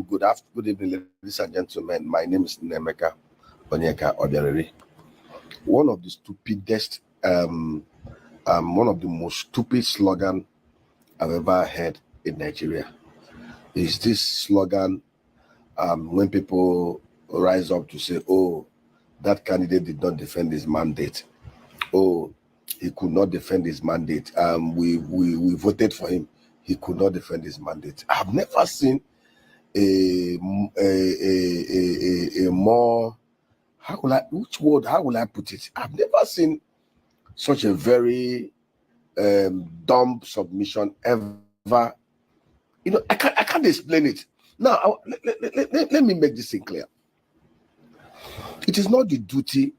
Good evening, ladies and gentlemen. My name is Nemeka Onyeka Oderere. One of the stupidest, one of the most stupid slogan I've ever heard in Nigeria is this slogan when people rise up to say, oh, that candidate did not defend his mandate. Oh, he could not defend his mandate. We voted for him. He could not defend his mandate. I've never seen a more, how will I put it? I've never seen such a very dumb submission ever. You know, I can't explain it. Now, let me make this thing clear. It is not the duty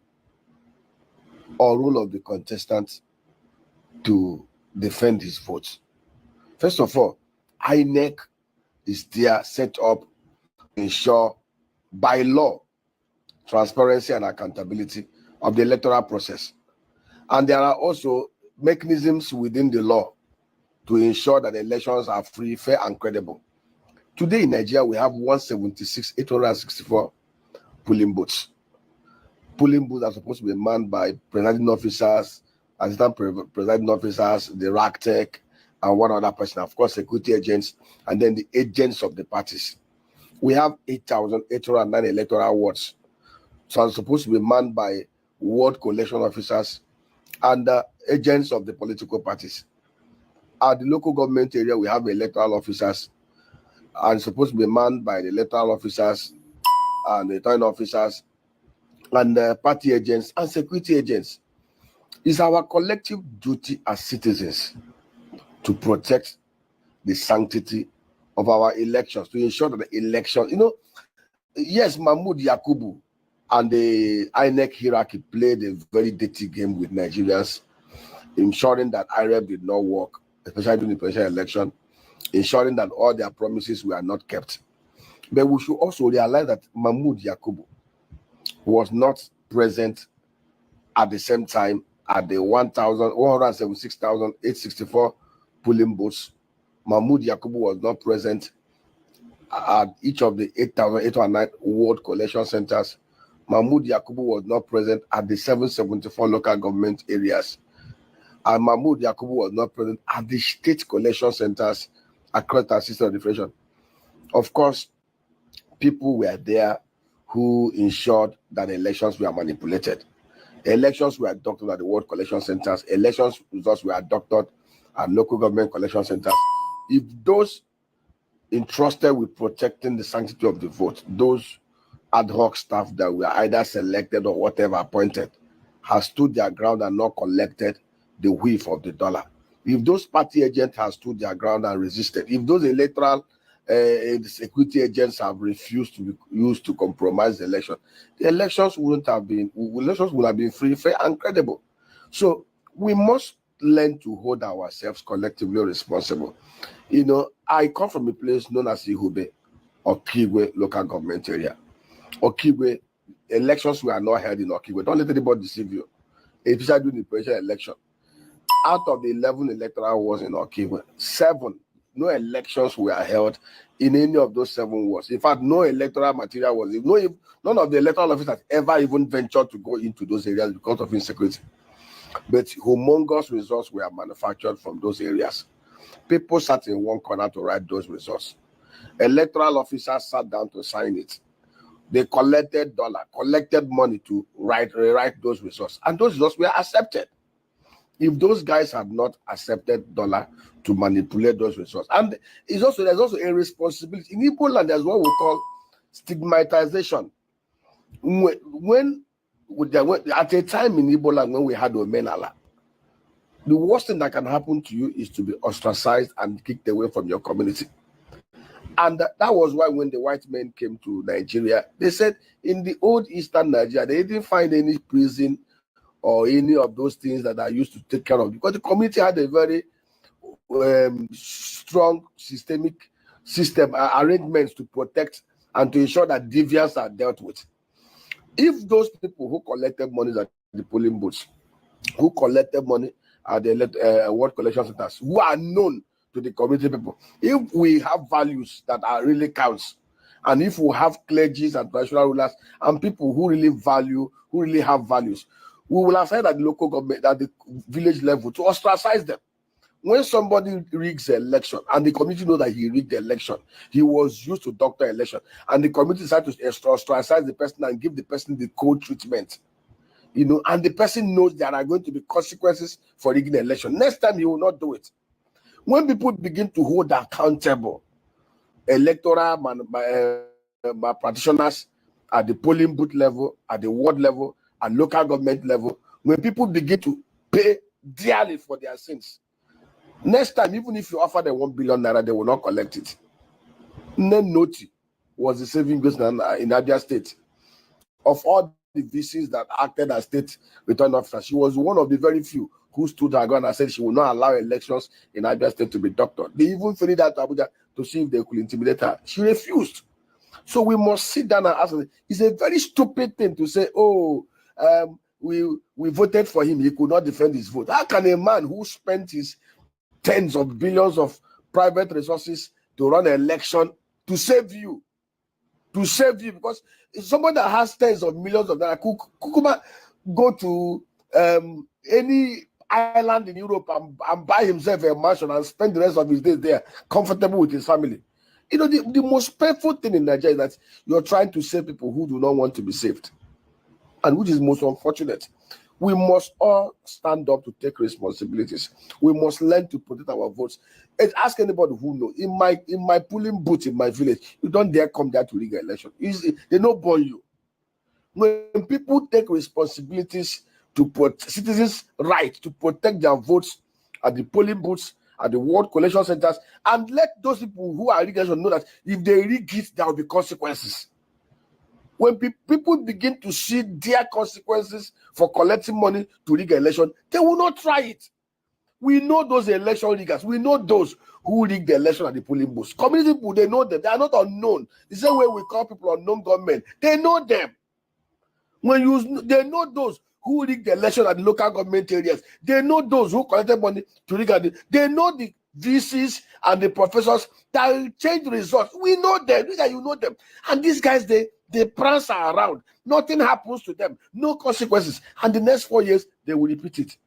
or role of the contestant to defend his vote. First of all, INEC is there set up to ensure by law transparency and accountability of the electoral process. And there are also mechanisms within the law to ensure that elections are free, fair, and credible. Today in Nigeria, we have 176,864 polling booths. Polling booths are supposed to be manned by presiding officers, assistant presiding officers, the RACTEC, and one other person, of course, security agents, and then the agents of the parties. We have 8,809 electoral wards. So it's supposed to be manned by ward collection officers and agents of the political parties. At the local government area, we have electoral officers, and supposed to be manned by the electoral officers and the returning officers and party agents and security agents. It's our collective duty as citizens to protect the sanctity of our elections, to ensure that the election, yes, Mahmoud Yakubu and the INEC hierarchy played a very dirty game with Nigerians, ensuring that IREB did not work, especially during the presidential election, ensuring that all their promises were not kept. But we should also realize that Mahmoud Yakubu was not present at the same time at the 176,864 polling booths. Mahmoud Yakubu was not present at each of the 8,809 ward collection centers. Mahmoud Yakubu was not present at the 774 local government areas. And Mahmoud Yakubu was not present at the state collection centers across the system of differentiation. Of course, people were there who ensured that elections were manipulated. Elections were doctored at the ward collection centers. Elections results were doctored at local government collection centers. If those entrusted with protecting the sanctity of the vote, those ad hoc staff that were either selected or whatever appointed, have stood their ground and not collected the whiff of the dollar, if those party agents have stood their ground and resisted, if those electoral security agents have refused to be used to compromise the election, the elections would have been free, fair, and credible. So we must learn to hold ourselves collectively responsible. I come from a place known as Ihube, Okigwe local government area. Okigwe, elections were not held in Okigwe. Don't let anybody deceive you. Especially during the presidential election. Out of the 11 electoral wards in Okigwe, 7, no elections were held in any of those 7 wards. In fact, no electoral material was, none of the electoral officers ever even ventured to go into those areas because of insecurity. But humongous results were manufactured from those areas. People sat in one corner to write those results. Electoral officers sat down to sign it. They collected money to rewrite those results, and those results were accepted. If those guys had not accepted dollar to manipulate those results, and there's also a responsibility in Igbo land. There's what we call stigmatization. At a time in Igbo land when we had Omenala, the worst thing that can happen to you is to be ostracized and kicked away from your community. And that was why when the white men came to Nigeria, they said in the old Eastern Nigeria, they didn't find any prison or any of those things that are used to take care of, because the community had a very strong systemic arrangements to protect and to ensure that deviants are dealt with. If those people who collected money at the polling booths, who collected money at the ward collection centers, who are known to the community people, if we have values that are really counts, And if we have clergies and traditional rulers and people who really value, who really have values, we will have said at the local government, at the village level, to ostracize them. When somebody rigs the election and the community know that he rigged the election, he was used to doctor election, and the community decided to ostracize the person and give the person the cold treatment, and the person knows there are going to be consequences for rigging the election. Next time, he will not do it. When people begin to hold accountable electoral practitioners at the polling booth level, at the ward level, at local government level, when people begin to pay dearly for their sins, next time, even if you offer them 1 billion naira, they will not collect it. Noti was the saving grace in Abia State. Of all the VCs that acted as state return officers, she was one of the very few who stood her ground and said she will not allow elections in Abia State to be doctored. They even flew that to Abuja to see if they could intimidate her. She refused. So we must sit down and ask her. It's a very stupid thing to say, we voted for him, he could not defend his vote. How can a man who spent his tens of billions of private resources to run an election to save you? Because somebody that has tens of millions of dollars could go to any island in Europe and buy himself a mansion and spend the rest of his days there comfortable with his family. The most painful thing in Nigeria is that you're trying to save people who do not want to be saved, and which is most unfortunate. We must all stand up to take responsibilities. We must learn to protect our votes. And ask anybody who knows. In my polling booth in my village, you don't dare come there to rig an election. They don't born you. When people take responsibilities to put citizens' right to protect their votes at the polling booths, at the ward collection centers, and let those people who are rigging know that if they rig it, there will be consequences. When people begin to see their consequences for collecting money to rig an election, they will not try it. We know those election riggers. We know those who rig the election at the polling booths. Community people, they know them. They are not unknown. The same way we call people unknown government. They know them. They know those who rig the election at the local government areas. They know those who collected money to rig it. They know the VCs and the professors that will change the results. We know them. You know them. And these guys, they prance around. Nothing happens to them. No consequences. And the next 4 years, they will repeat it.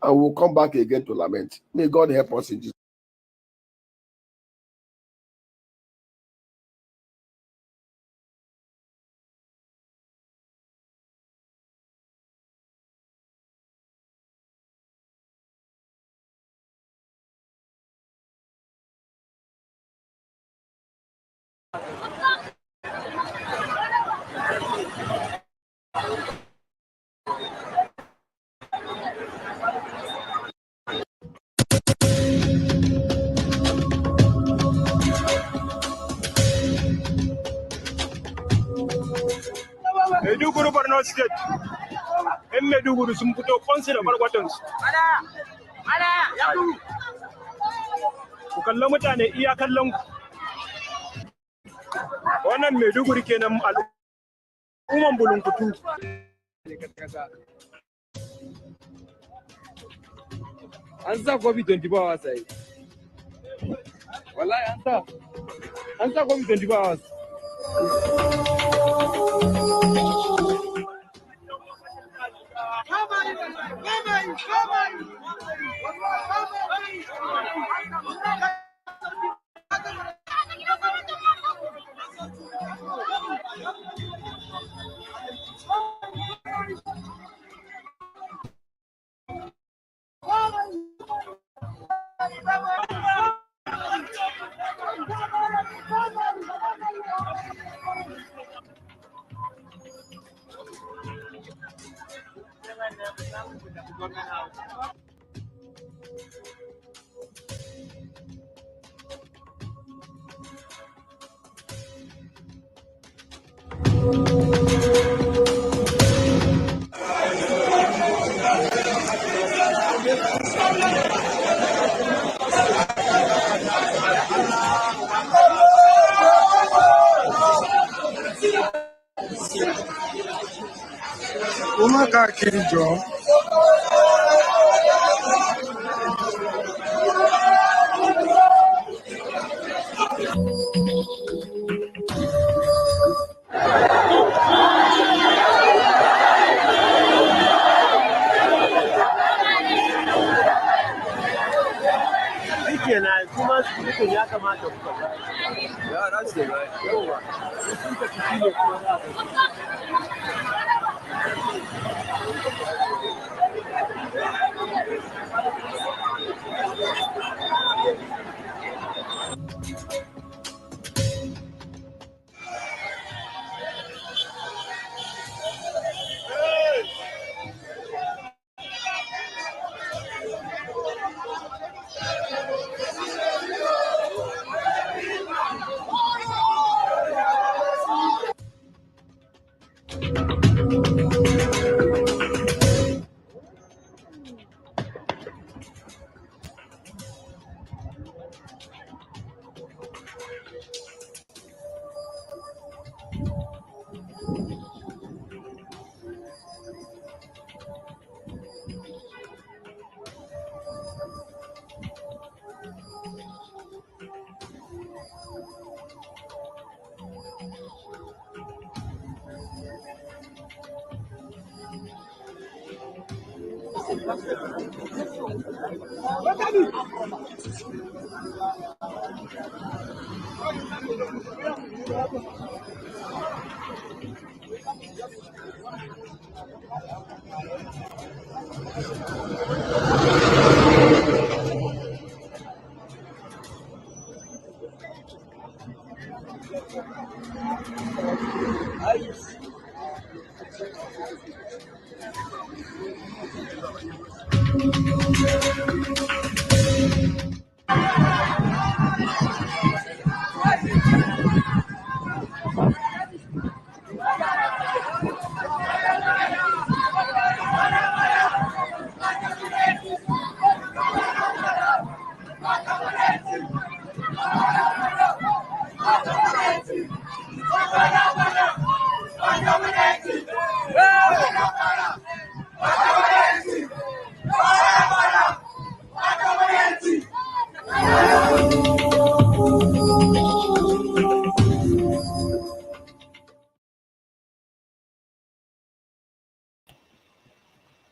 And we'll come back again to lament. May God help us in Jesus. Maiduguri Borno State. In Maiduguri sun fito kwansu da barkwatansu. Ku kallon mutane iya kallon ku. Wannan Maiduguri kenan al'umman bulunkutu. An sa COVID-20 ba wasa yi. Wallahi an sa COVID-20 ba wasa. Umaka Kirijo. ya kamata ku faɗa. Ya rasu ba. Yawa. Sun tafi shi ne kuma za a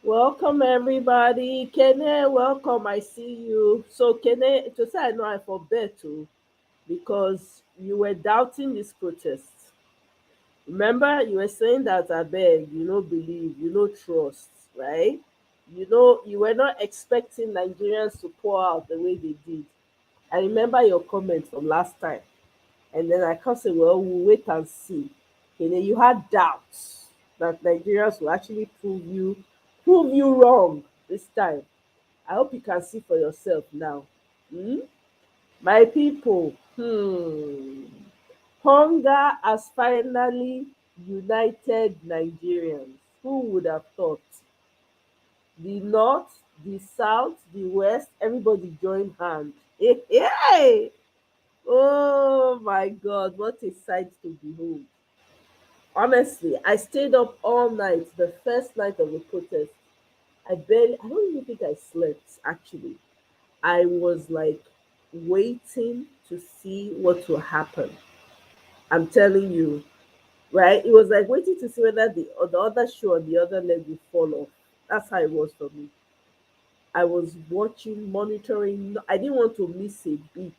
Welcome everybody. Kene, welcome. I see you. So Kene, to say I know I forbid to because you were doubting this protest. Remember, you were saying that I beg, you don't believe, you don't trust, right? You were not expecting Nigerians to pour out the way they did. I remember your comment from last time. And then I can say, well, we'll wait and see. Kene, you had doubts that Nigerians will actually prove you wrong this time. I hope you can see for yourself now. Hmm? My people, hunger has finally united Nigerians. Who would have thought? The North, the South, the West, everybody joined hands. Hey, hey! Oh my God, what a sight to behold. Honestly, I stayed up all night, the first night of the protest. I don't even think I slept actually. I was like waiting to see what will happen. I'm telling you, right? It was like waiting to see whether the other shoe on the other leg will fall off. That's how it was for me. I was watching, monitoring. I didn't want to miss a beat.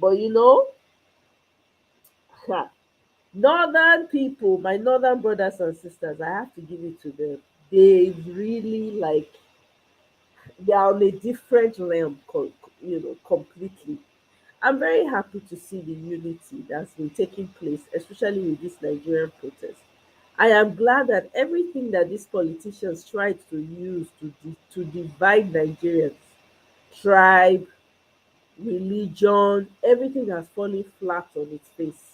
But ha, northern people, my northern brothers and sisters, I have to give it to them. They really like they are on a different realm, completely. I'm very happy to see the unity that's been taking place, especially with this Nigerian protest. I am glad that everything that these politicians tried to use to divide Nigerians, tribe, religion, everything has fallen flat on its face.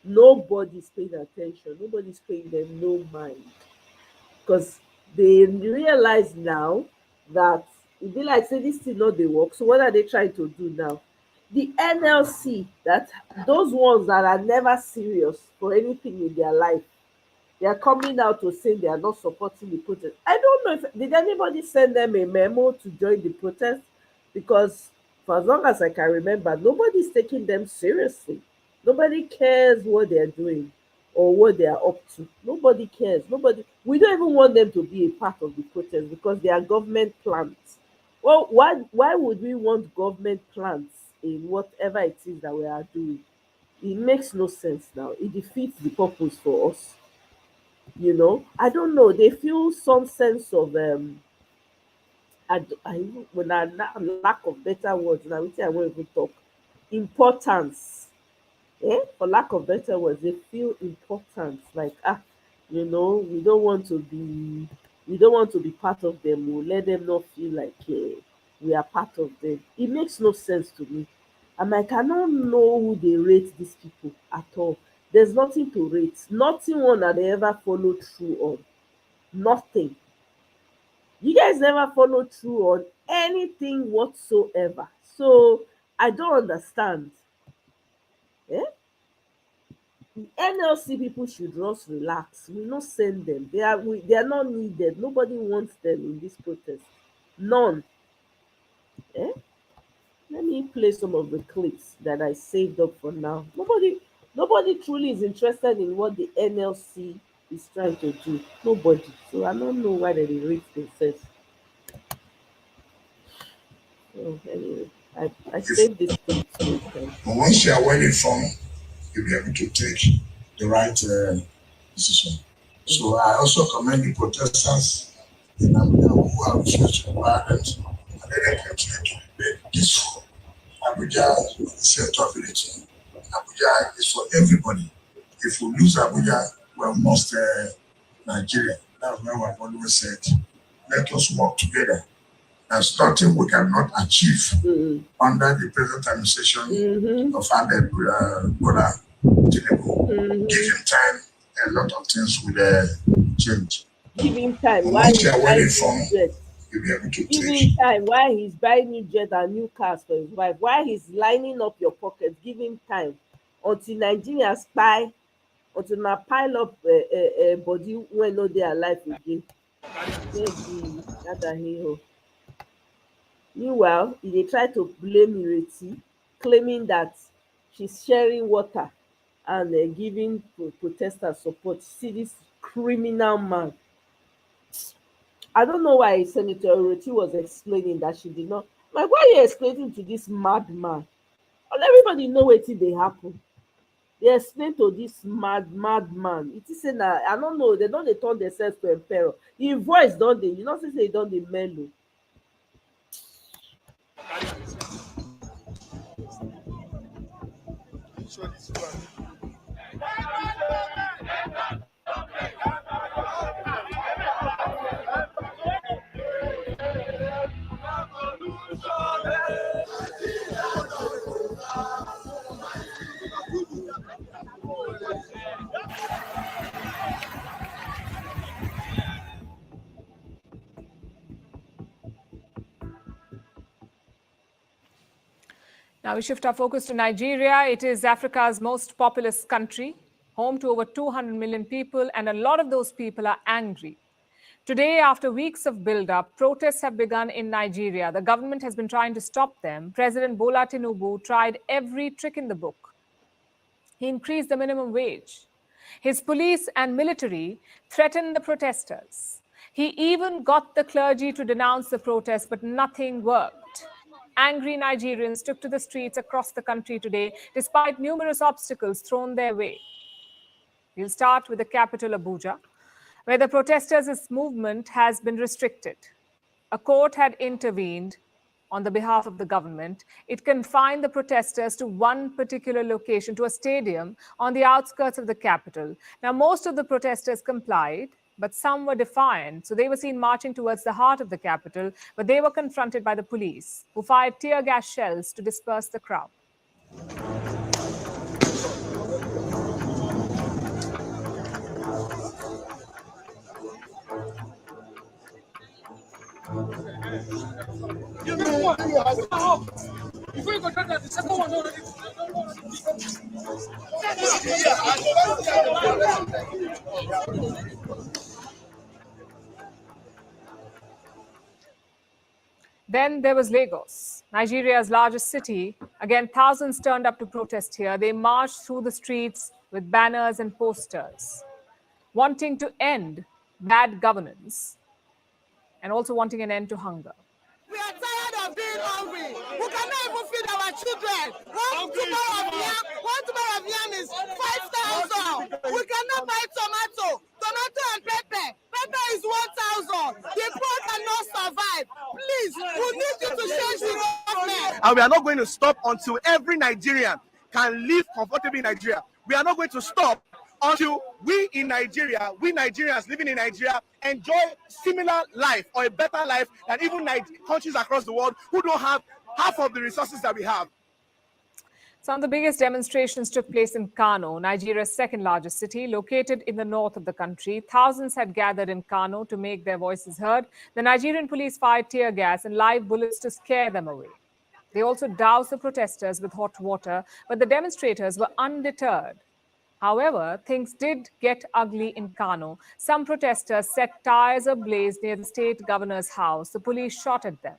Nobody's paying attention. Nobody's paying them no mind because they realize now that it be like say this thing no dey work. So what are they trying to do now? The NLC, that those ones that are never serious for anything in their life, they are coming out to say they are not supporting the protest. I don't know if did anybody send them a memo to join the protest because for as long as I can remember, nobody's taking them seriously. Nobody cares what they're doing or what they are up to. Nobody cares. Nobody. We don't even want them to be a part of the protest because they are government plants. Well, why would we want government plants in whatever it is that we are doing. It makes no sense now. It defeats the purpose for us. I don't know. They feel some sense of when I lack of better words now, which I won't even talk. Importance. For lack of better words, they feel important. Like we don't want to be part of them. We'll let them not feel like we are part of them. It makes no sense to me. I'm like, I don't know who they rate these people at all. There's nothing to rate. Nothing one that they ever followed through on. Nothing. You guys never follow through on anything whatsoever. So I don't understand. Eh? The NLC people should just relax. We not send them. They are not needed. Nobody wants them in this protest. None. Eh? Let me play some of the clips that I saved up for now. Nobody truly is interested in what the NLC is trying to do. Nobody. So I don't know why they rate themselves. So anyway, I saved this clip to But once you are well informed, you'll be able to take the right decision. So I also commend the protesters in Abuja who have refused to violence and let them continue to be peaceful. Abuja is the center of it. Abuja is for everybody. If we lose Abuja, we have lost Nigeria. That's why I've always said, let us work together. There's nothing we cannot achieve under the present administration of Ahmed Bola Tinubu. Give him time, a lot of things will change. Give him time. But Why once he's you are well buying new informed, jet? you'll be able to Give take. him time. Why he's buying new jet and new cars for his wife? Why he's lining up your pockets? Give him time until Nigerians buy, until na pile up body when no dey alive again. Maybe yada hey. Meanwhile, e dey try to blame Ireti, claiming that she's sharing water and giving protesters support. See this criminal man. I don't know why Senator Ireti was explaining that she did not. Like, why are you explaining to this madman? Well, everybody know wetin dey happen. They explain to this madman. It is say na I don't know. They don dey turn themselves to emperor. Him voice don dey. You know say e don dey mellow. Now we shift our focus to Nigeria. It is Africa's most populous country, home to over 200 million people, and a lot of those people are angry. Today, after weeks of build-up, protests have begun in Nigeria. The government has been trying to stop them. President Bola Tinubu tried every trick in the book. He increased the minimum wage. His police and military threatened the protesters. He even got the clergy to denounce the protests, but nothing worked. Angry Nigerians took to the streets across the country today, despite numerous obstacles thrown their way. We'll start with the capital, Abuja, where the protesters' movement has been restricted. A court had intervened on the behalf of the government. It confined the protesters to one particular location, to a stadium on the outskirts of the capital. Now, most of the protesters complied, but some were defiant. So they were seen marching towards the heart of the capital, but they were confronted by the police, who fired tear gas shells to disperse the crowd. Then there was Lagos, Nigeria's largest city. Again, thousands turned up to protest here. They marched through the streets with banners and posters, wanting to end bad governance and also wanting an end to hunger. We are tired of being hungry. Who can cannot even feed our children. One tuber of yam is 5,000. We cannot buy tomato and pepper. Pepper is 1,000. The poor cannot survive. Please, we need you to change the government. And we are not going to stop until every Nigerian can live comfortably in Nigeria. We are not going to stop until we in Nigeria, we Nigerians living in Nigeria, enjoy similar life or a better life than even countries across the world who don't have half of the resources that we have. Some of the biggest demonstrations took place in Kano, Nigeria's second largest city, located in the north of the country. Thousands had gathered in Kano to make their voices heard. The Nigerian police fired tear gas and live bullets to scare them away. They also doused the protesters with hot water, but the demonstrators were undeterred. However, things did get ugly in Kano. Some protesters set tires ablaze near the state governor's house. The police shot at them.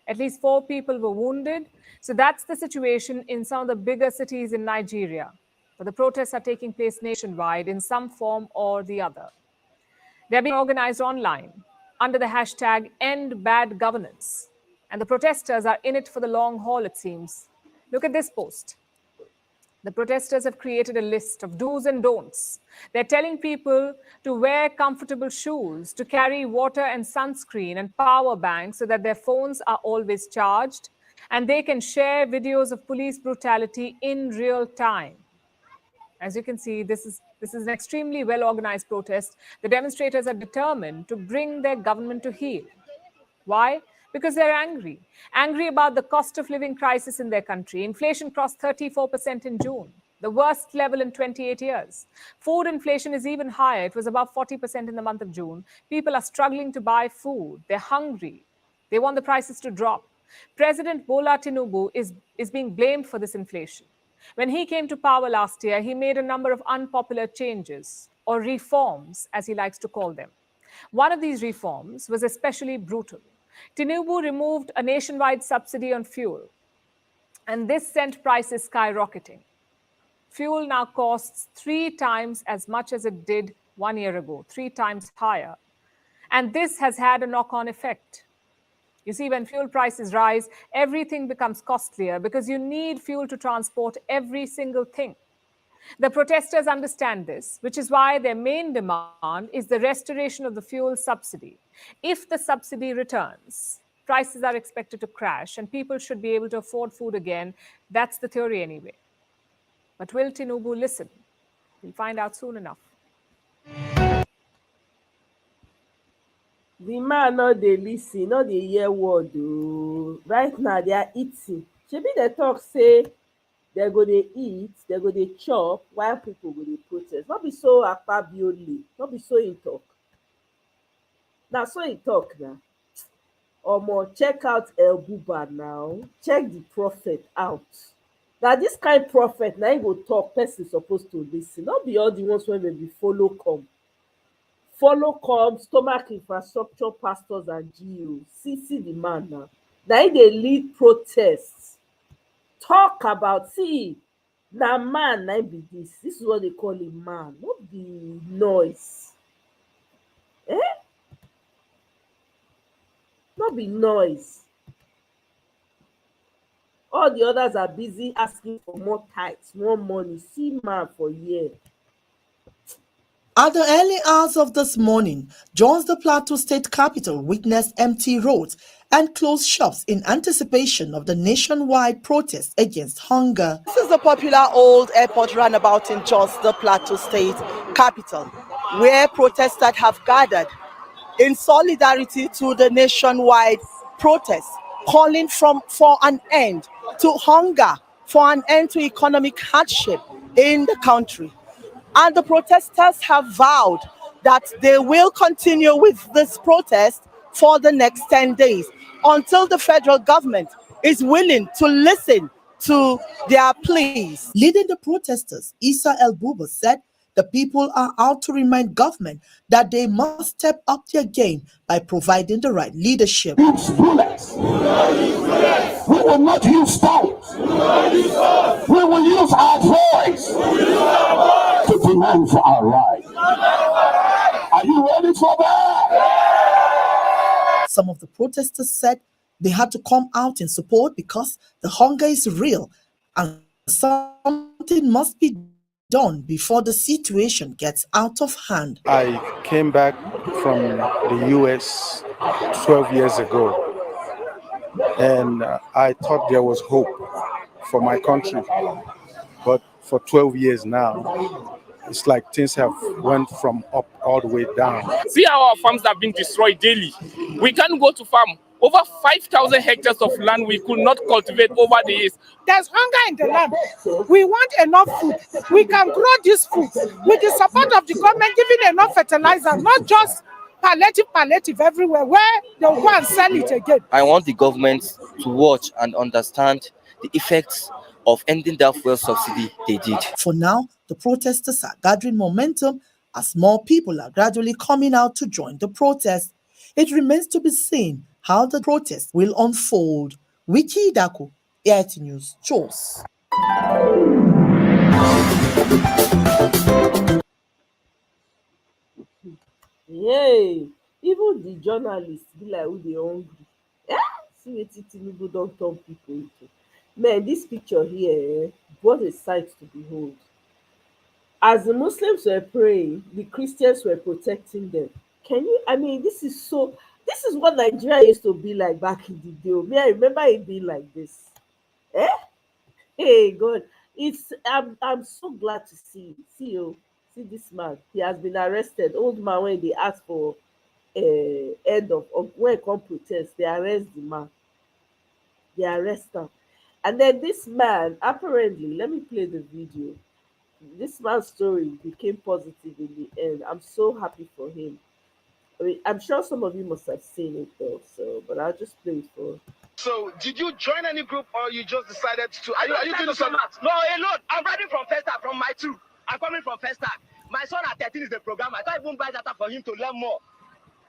At least 4 people were wounded. So that's the situation in some of the bigger cities in Nigeria. But the protests are taking place nationwide in some form or the other. They're being organized online under the hashtag #EndBadGovernance. And the protesters are in it for the long haul, it seems. Look at this post. The protesters have created a list of do's and don'ts. They're telling people to wear comfortable shoes, to carry water and sunscreen and power banks so that their phones are always charged, and they can share videos of police brutality in real time. As you can see, this is an extremely well-organized protest. The demonstrators are determined to bring their government to heel. Why? Because they're angry about the cost of living crisis in their country. Inflation crossed 34% in June, the worst level in 28 years. Food inflation is even higher. It was above 40% in the month of June. People are struggling to buy food. They're hungry. They want the prices to drop. President Bola Tinubu is being blamed for this inflation. When he came to power last year, he made a number of unpopular changes, or reforms, as he likes to call them. One of these reforms was especially brutal. Tinubu removed a nationwide subsidy on fuel, and this sent prices skyrocketing. Fuel now costs 3 times as much as it did 1 year ago, 3 times higher. And this has had a knock-on effect. You see, when fuel prices rise, everything becomes costlier because you need fuel to transport every single thing. The protesters understand this, which is why their main demand is the restoration of the fuel subsidy. If the subsidy returns, prices are expected to crash and people should be able to afford food again. That's the theory anyway. But will Tinubu listen? We'll find out soon enough. The man no dey listen, no dey hear word o. Right now they are eating. Shebi dey talk say they go dey eat, they go dey chop while people go dey protest. No be so Akpabio only, no be so him talk. Na so he talk na. Omo, check out El Buba now. Check the prophet out. Na this kind prophet na him go talk, person suppose to listen. No be all the ones wey dey be follow come, stomach infrastructure pastors and GOs. See the man now. Na him dey lead protests. Talk about, see, na man na him be this. This is what they call a man, not be noise. Not be noise. All the others are busy asking for more tithes, more money. See man for here. At the early hours of this morning, Jos, the Plateau State capital, witnessed empty roads and closed shops in anticipation of the nationwide protest against hunger. This is the popular old airport runabout in Jos, the Plateau State capital, where protesters have gathered in solidarity to the nationwide protest, calling for an end to hunger, for an end to economic hardship in the country. And the protesters have vowed that they will continue with this protest for the next 10 days until the federal government is willing to listen to their pleas. Leading the protesters, Issa El Buba said the people are out to remind government that they must step up their game by providing the right leadership. Use bullets. We will not use stones. We will use our voice to demand for our rights. Are you ready for that? Some of the protesters said They had to come out in support because the hunger is real and something must be done before the situation gets out of hand. I came back from the US 12 years ago, and I thought there was hope for my country. But for 12 years now, it's like things have went from up all the way down. See how our farms have been destroyed daily. We can't go to farm. Over 5,000 hectares of land we could not cultivate over the years. There's hunger in the land. We want enough food. We can grow this food with the support of the government, giving enough fertilizer, not just palliative everywhere, where they'll go and sell it again. I want the government to watch and understand the effects of ending that fuel subsidy they did. For now, the protesters are gathering momentum as more people are gradually coming out to join the protest. It remains to be seen how the protest will unfold. Wiki Daku, AIT News, Jos. Yay! Even the journalists be like, who they hungry? See what Tinubu don't turn people into. Man, this picture here, what a sight to behold. As the Muslims were praying, the Christians were protecting them. This is what Nigeria used to be like back in the day. I remember it being like this. Hey God, I'm so glad to see this man. He has been arrested. Old man, when they ask for end of when come protest, they arrest the man. They arrest him. And then this man, apparently, let me play the video. This man's story became positive in the end. I'm so happy for him. I'm sure some of you must have seen it though, but I'll just play it for. So, did you join any group or you just decided to? Are you doing something? No, alone. I'm ready from Festa, from my 2. I'm coming from Festa. My son at 13 is the program. I can't even buy data for him to learn more.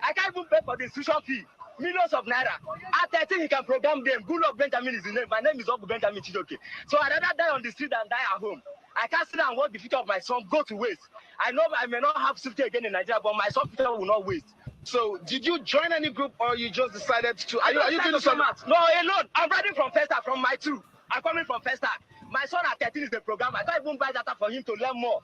I can't even pay for the institution fee. Millions of naira. At 13, he can program them. Good luck, Benjamin is the name. My name is Ogu Benjamin Chidoke. So I'd rather die on the street than die at home. I can't sit down and watch the future of my son go to waste. I know I may not have safety again in Nigeria, but my son future will not waste. So, did you join any group or you just decided to? Are you doing something? No, alone. I'm ready from Festa, from my 2. I'm coming from Festa. My son at 13 is the program. I can't even buy data for him to learn more.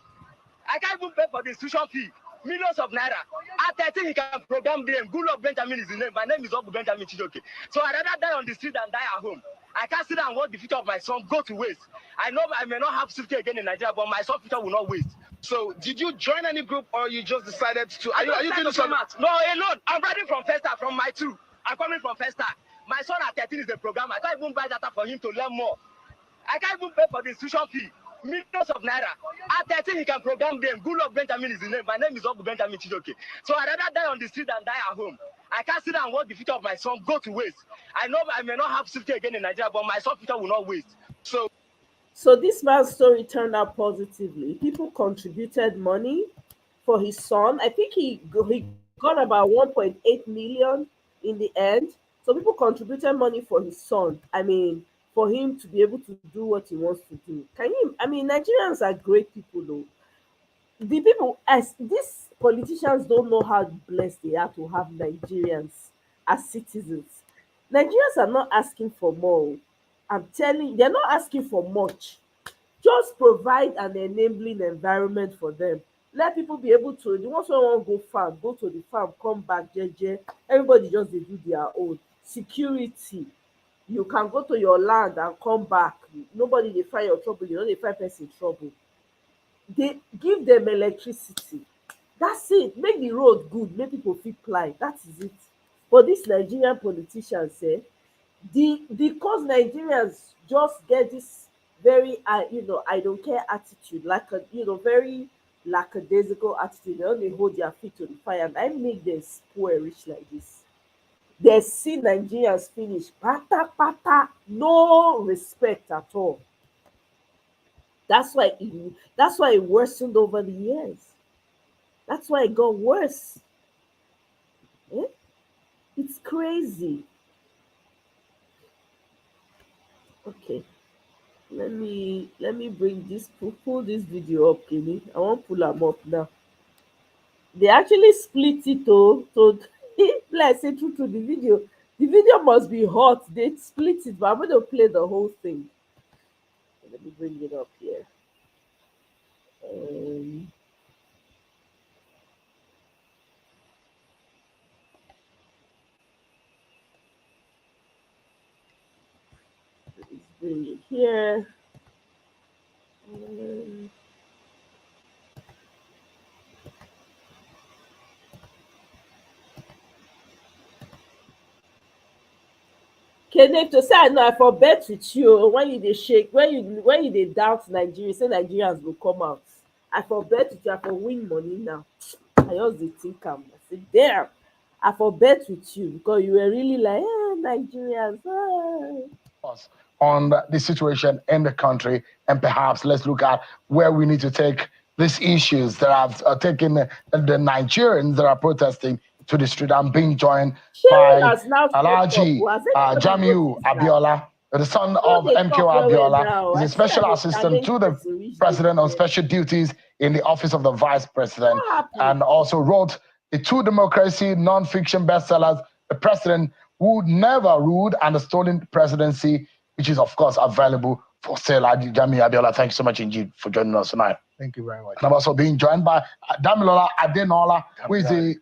I can't even pay for the institution fee. Millions of naira. At 13, he can program them. Good luck, Benjamin is the name. My name is Ogu Benjamin Chidoke. So I'd rather die on the street than die at home. I can't sit down and watch the future of my son go to waste. I know I may not have safety again in Nigeria, but my son's future will not waste. So, did you join any group or you just decided to? Are you doing something? No, alone. I'm ready from Festa, from my 2. I'm coming from Festa. My son at 13 is the program. I can't even buy data for him to learn more. I can't even pay for the institution fee. Millions of naira. At 13, he can program them. Good luck, Benjamin is the name. My name is Ogu Benjamin Chidoke. So I'd rather die on the street than die at home. I can't sit down and watch the future of my son go to waste. I know I may not have safety again in Nigeria, but my son's future will not waste. So this man's story turned out positively. People contributed money for his son. I think he got about 1.8 million in the end. So people contributed money for his son. For him to be able to do what he wants to do. Nigerians are great people though. The people, as these politicians don't know how blessed they are to have Nigerians as citizens. Nigerians are not asking for more. I'm telling you, they're not asking for much. Just provide an enabling environment for them. Let people be able to, the ones who want to go farm, go to the farm, come back, JJ. Everybody just they do their own. Security. You can go to your land and come back. Nobody they find your trouble. You know they find person trouble. They give them electricity. That's it. Make the road good. Make people feel ply. That is it. But these Nigerian politicians say, because Nigerians just get this very I don't care attitude, like a very lackadaisical attitude. They only hold their feet to the fire, and I make them spoil rich like this. They see Nigerians finish pata, no respect at all. That's why it worsened over the years. That's why it got worse. It's crazy. Okay, let me bring this, pull this video up, Kenny. I won't pull them up now. They actually split it so let's say through to the video. The video must be hot. They split it, but I'm going to play the whole thing. Let me bring it up here. Let's bring it here. Kenneth, to say I know I for bet with you when you dey shake, when you dey doubt Nigeria, say Nigerians will come out. I for bet with you, I for win money now. I just dey think am. I say, damn, I for bet with you because you were really like, Nigerians. On the situation in the country, and perhaps let's look at where we need to take these issues that have taken the Nigerians that are protesting to the street. I'm being joined by Alhaji Jamiu Abiola, the son of MKO Abiola. He's a special assistant to the president on special duties in the office of the vice president, and also wrote the two democracy non-fiction bestsellers, The President Who Never Ruled and The Stolen Presidency, which is, of course, available for sale. Jamiu Abiola, thank you so much indeed for joining us tonight. Thank you very much. And I'm also being joined by Damilola Adenola, who is the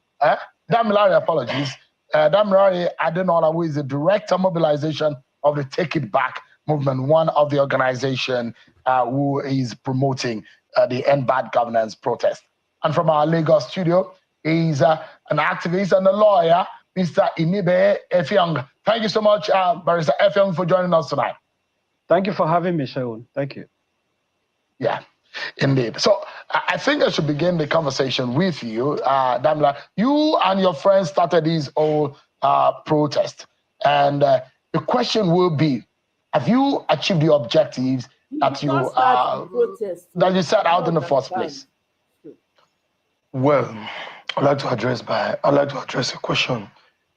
Damilare, apologies. Damilare Adenola, who is the director mobilization of the Take It Back movement, one of the organization who is promoting the End Bad Governance protest. And from our Lagos studio, he's an activist and a lawyer, Mr. Inibe Effiong. Thank you so much, Barrister Effiong, for joining us tonight. Thank you for having me, Shaun. Thank you. Yeah, indeed. So I think I should begin the conversation with you, Damla. You and your friends started this whole protest. And the question will be, have you achieved the objectives that you set out in the first place? Well, I'd like to address your question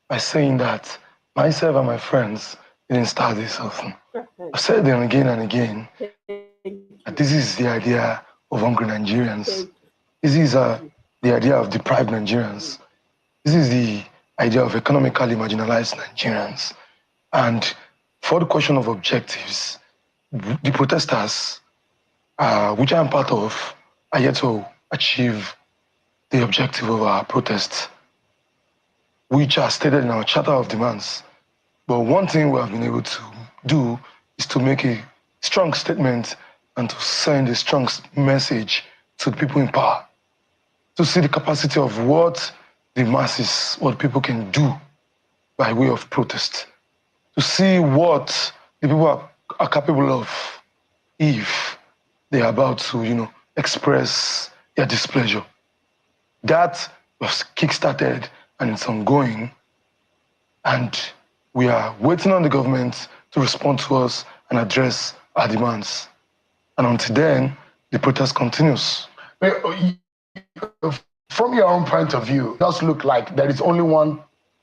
by saying that myself and my friends didn't start this often. I've said them again and again that this is the idea of hungry Nigerians. This is the idea of deprived Nigerians. This is the idea of economically marginalized Nigerians. And for the question of objectives, the protesters, which I'm part of, are yet to achieve the objective of our protests, which are stated in our Charter of Demands. But one thing we have been able to do is to make a strong statement and to send a strong message to the people in power, to see the capacity of what the masses, what people can do by way of protest, to see what the people are capable of if they are about to, express their displeasure. That was kick-started and it's ongoing, and we are waiting on the government to respond to us and address our demands. And until then, the protest continues. From your own point of view, it does look like there is only one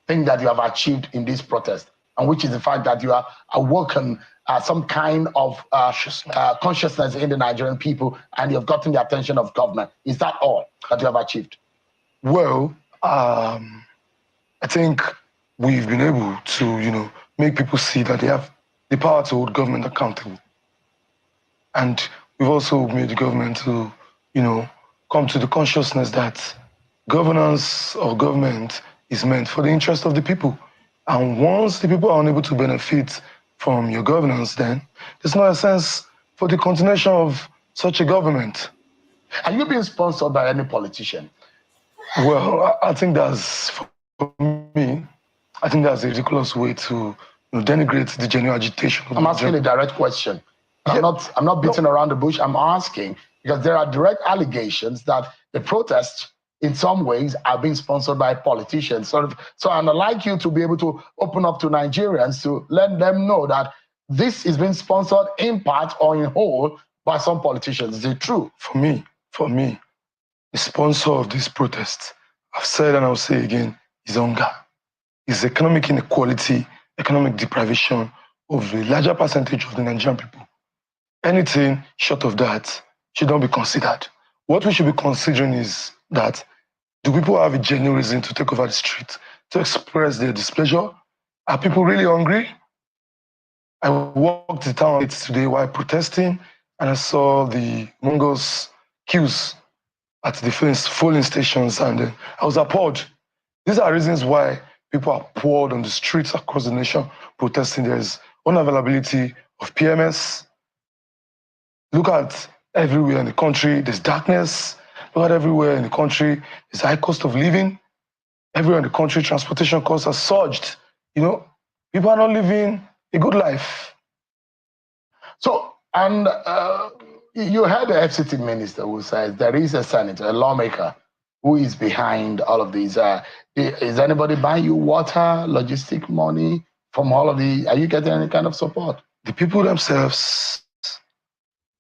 thing that you have achieved in this protest, and which is the fact that you are awoken some kind of consciousness in the Nigerian people, and you have gotten the attention of government. Is that all that you have achieved? Well, I think we've been able to, make people see that they have the power to hold government accountable. And we've also made the government to, come to the consciousness that governance of government is meant for the interest of the people. And once the people are unable to benefit from your governance, then there's no sense for the continuation of such a government. Are you being sponsored by any politician? Well, I think that's, for me, I think that's a ridiculous way to denigrate the genuine agitation. I'm asking a direct question. I'm not beating around the bush. I'm asking because there are direct allegations that the protests, in some ways, are being sponsored by politicians. So I'd like you to be able to open up to Nigerians to let them know that this is being sponsored in part or in whole by some politicians. Is it true? For me, the sponsor of this protest, I've said and I'll say again, is hunger. It's economic inequality, economic deprivation of a larger percentage of the Nigerian people. Anything short of that should not be considered. What we should be considering is that do people have a genuine reason to take over the street, to express their displeasure Are people really hungry? I walked the town today while protesting, and I saw the Mongols queues at the filling stations, and I was appalled. These are reasons why people are poured on the streets across the nation protesting. There's unavailability of PMS. Look at everywhere in the country, there's darkness. Look at everywhere in the country, there's high cost of living. Everywhere in the country, transportation costs have surged. You know, people are not living a good life. So, and you heard the FCT minister who says there is a senator, a lawmaker, who is behind all of these. Is anybody buying you water, logistic money from all of the? Are you getting any kind of support? The people themselves,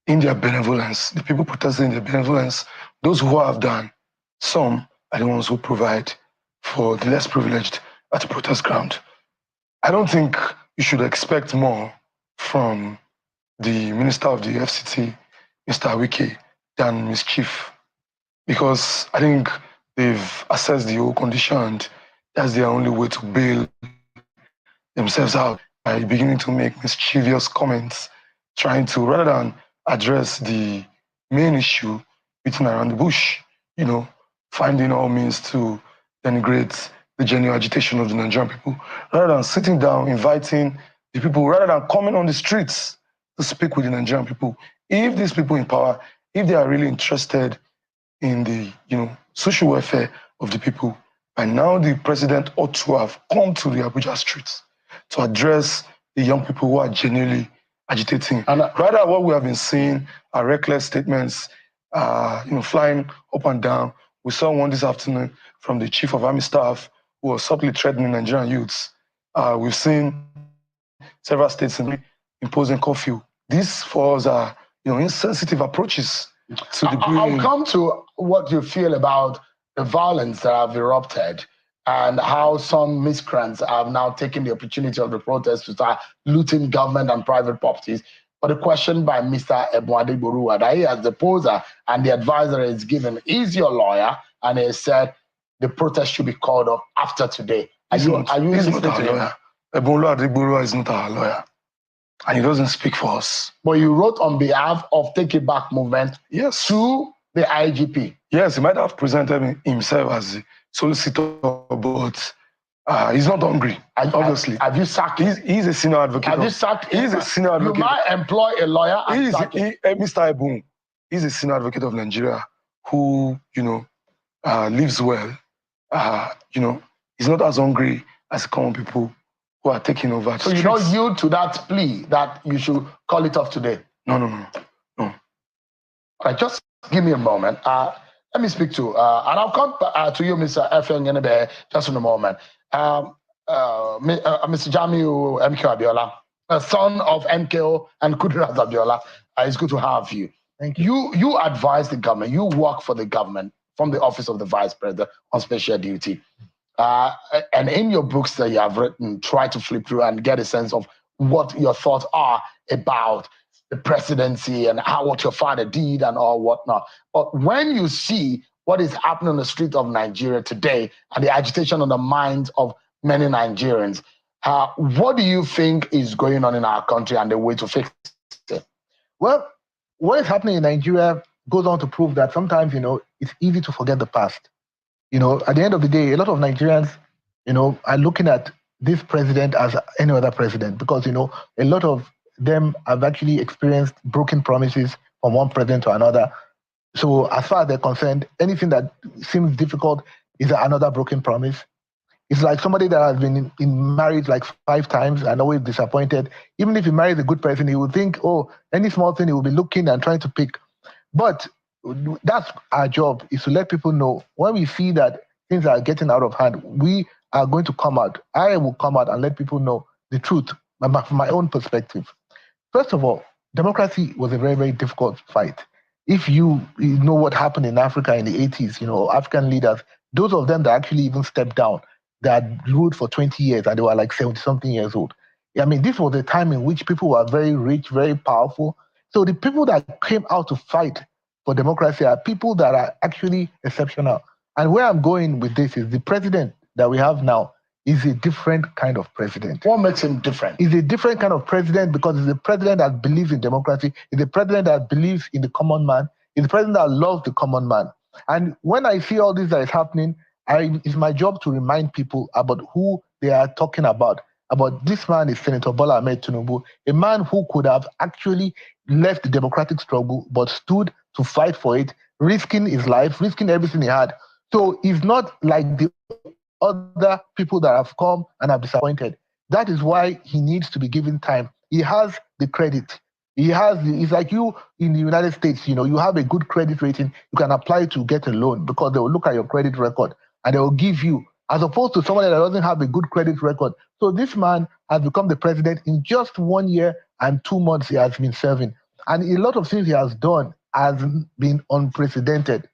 in their benevolence, the people protesting in their benevolence, those who have done, some are the ones who provide for the less privileged at the protest ground. I don't think you should expect more from the minister of the FCT, Mr. Wike, than mischief, because I think they've assessed the whole condition, and that's their only way to bail themselves out by beginning to make mischievous comments, trying to, rather than address the main issue beating around the bush, you know, finding all means to denigrate the genuine agitation of the Nigerian people, rather than sitting down, inviting the people, rather than coming on the streets to speak with the Nigerian people. If these people in power, if they are really interested in the, you know, social welfare of the people, by now the president ought to have come to the Abuja streets to address the young people who are genuinely agitating. And rather, what we have been seeing are reckless statements, you know, flying up and down. We saw one this afternoon from the chief of army staff who was subtly threatening Nigerian youths. We've seen several states imposing curfew. These for us are, you know, insensitive approaches to the I'll come to what you feel about the violence that have erupted and how some miscreants have now taken the opportunity of the protest to start looting government and private properties. But the question by Mr. Ebwade Borua, that he as the poser and the advisor is given, is your lawyer, and he said the protest should be called off after today. Are you listening to him? Ebwade Borua is not our lawyer, and he doesn't speak for us. But you wrote on behalf of Take It Back movement, yes, to the IGP. Yes, he might have presented himself as the solicitor, but he's not hungry, obviously. Have you sacked him? He's a senior advocate. Have you sacked him? He's a senior advocate. You might employ a lawyer and sack him. Mr. Ebun, he's a senior advocate of Nigeria who, you know, lives well. You know, he's not as hungry as the common people who are taking over. So you don't yield to that plea that you should call it off today? No. All right, just give me a moment. Let me speak to, and I'll come to you, Mr. Efengenebe, just in a moment. Mr. Jamiu MKO Abiola, son of MKO and Kudirat Abiola, it's good to have you. Thank you. You advise the government, you work for the government from the office of the vice president on special duty. And in your books that you have written, try to flip through and get a sense of what your thoughts are about the presidency and how what your father did and all whatnot. But when you see what is happening on the street of Nigeria today and the agitation on the minds of many Nigerians, what do you think is going on in our country and the way to fix it? Well, what is happening in Nigeria goes on to prove that sometimes, you know, it's easy to forget the past. You know, at the end of the day, a lot of Nigerians, you know, are looking at this president as any other president because, you know, a lot of them have actually experienced broken promises from one president to another. So as far as they're concerned, anything that seems difficult is another broken promise. It's like somebody that has been in marriage like 5 times and always disappointed. Even if he marries a good person, he will think, oh, any small thing he will be looking and trying to pick. But that's our job, is to let people know when we see that things are getting out of hand, we are going to come out. I will come out and let people know the truth from my own perspective. First of all, democracy was a very, very difficult fight. If you know what happened in Africa in the 80s, you know, African leaders, those of them that actually even stepped down, that ruled for 20 years and they were like 70-something years old. I mean, this was a time in which people were very rich, very powerful. So the people that came out to fight for democracy are people that are actually exceptional. And where I'm going with this is the president that we have now is a different kind of president. What makes him different? He's a different kind of president because he's a president that believes in democracy. He's a president that believes in the common man. He's a president that loves the common man. And when I see all this that is happening, it's my job to remind people about who they are talking about. About this man is Senator Bola Ahmed Tinubu, a man who could have actually left the democratic struggle but stood to fight for it, risking his life, risking everything he had. So he's not like the other people that have come and have disappointed. That is why he needs to be given time. He has the credit. It's like you in the United States, you have a good credit rating, you can apply to get a loan because they will look at your credit record and they will give you, as opposed to someone that doesn't have a good credit record. So this man has become the president in just 1 year and 2 months he has been serving. And a lot of things he has done has been unprecedented.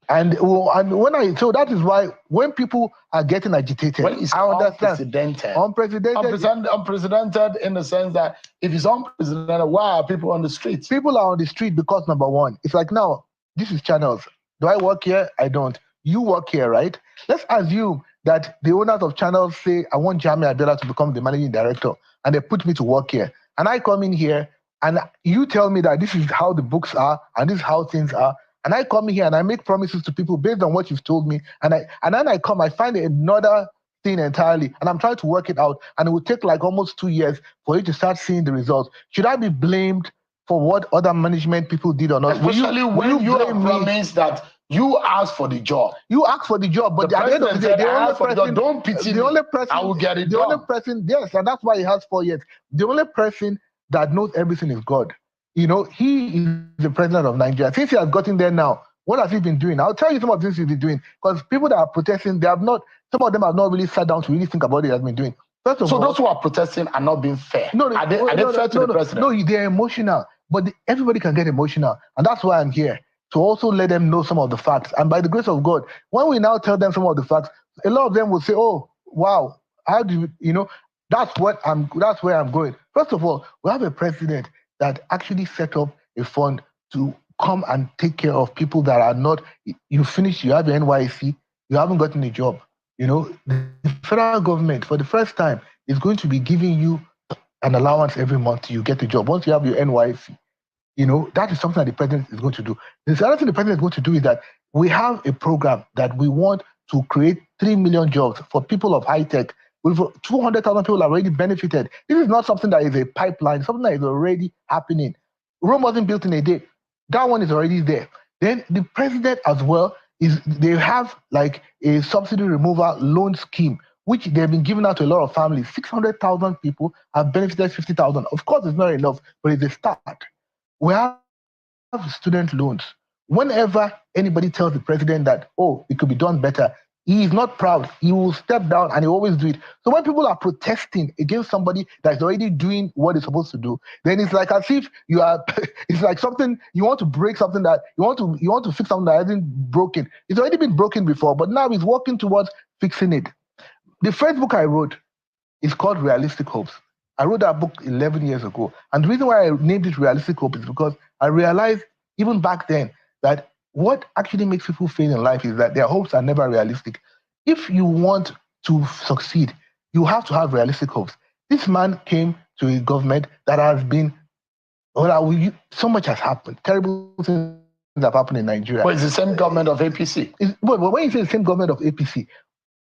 So that is why when people are getting agitated, I understand. Unprecedented in the sense that if it's unprecedented, why are people on the streets? People are on the street because, number one, it's like now, this is Channels. Do I work here? I don't. You work here, right? Let's assume that the owners of Channels say, I want Jamiu Abiola to become the managing director, and they put me to work here. And I come in here, and you tell me that this is how the books are, and this is how things are. And I come here and I make promises to people based on what you've told me. And then I come, I find another thing entirely, and I'm trying to work it out. And it will take like almost 2 years for you to start seeing the results. Should I be blamed for what other management people did or not? Especially when you have promised that you asked for the job. You asked for the job, but at the end of the day, the only person, don't pity me. I will get it done. The only person, yes, and that's why he has 4 years. The only person that knows everything is God. He is the president of Nigeria. Since he has gotten there now, what has he been doing? I'll tell you some of the things he's been doing. Because people that are protesting, some of them have not really sat down to really think about what he has been doing. First of all, those who are protesting are not being fair. Are they fair to the president? No, they're emotional. But everybody can get emotional. And that's why I'm here, to also let them know some of the facts. And by the grace of God, when we now tell them some of the facts, a lot of them will say, oh, wow, how do you, that's where I'm going. First of all, we have a president that actually set up a fund to come and take care of people that are not, you have your NYC, you haven't gotten a job. The federal government, for the first time, is going to be giving you an allowance every month till you get a job. Once you have your NYC, that is something that the president is going to do. The other thing the president is going to do is that we have a program that we want to create 3 million jobs for people of high tech. With 200,000 people already benefited. This is not something that is a pipeline, something that is already happening. Rome wasn't built in a day. That one is already there. Then the president as well, they have like a subsidy removal loan scheme, which they've been giving out to a lot of families. 600,000 people have benefited 50,000. Of course, it's not enough, but it's a start. We have student loans. Whenever anybody tells the president that, oh, it could be done better, he is not proud. He will step down and he always do it. So when people are protesting against somebody that's already doing what he's supposed to do, then it's like as if you are, it's like something, you want to break something that, you want to fix something that hasn't broken. It's already been broken before, but now he's working towards fixing it. The first book I wrote is called Realistic Hopes. I wrote that book 11 years ago. And the reason why I named it Realistic Hope is because I realized even back then that what actually makes people fail in life is that their hopes are never realistic. If you want to succeed, you have to have realistic hopes. This man came to a government that has been, so much has happened. Terrible things have happened in Nigeria. But it's the same government of APC. But when you say the same government of APC,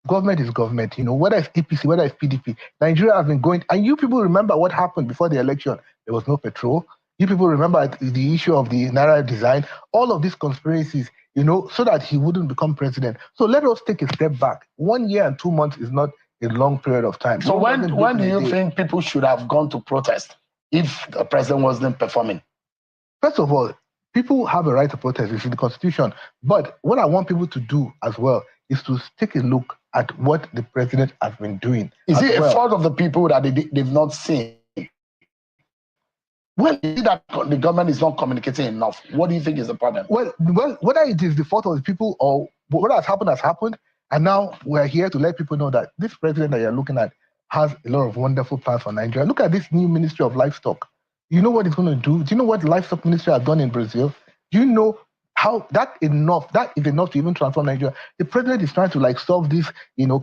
government is government. Whether it's APC, whether it's PDP, Nigeria has been going, and you people remember what happened before the election. There was no petrol. You people remember the issue of the Naira design, all of these conspiracies, so that he wouldn't become president. So let us take a step back. 1 year and 2 months is not a long period of time. So when do you think people should have gone to protest if the president wasn't performing? First of all, people have a right to protest. It's in the Constitution. But what I want people to do as well is to take a look at what the president has been doing. Is it a fault of the people that they've not seen? Well, is it that the government is not communicating enough? What do you think is the problem? Well, whether it is the fault of the people or what has happened, and now we're here to let people know that this president that you're looking at has a lot of wonderful plans for Nigeria. Look at this new Ministry of Livestock. You know what it's going to do? Do you know what Livestock Ministry has done in Brazil? Do you know how that is enough to even transform Nigeria. The president is trying to like solve this,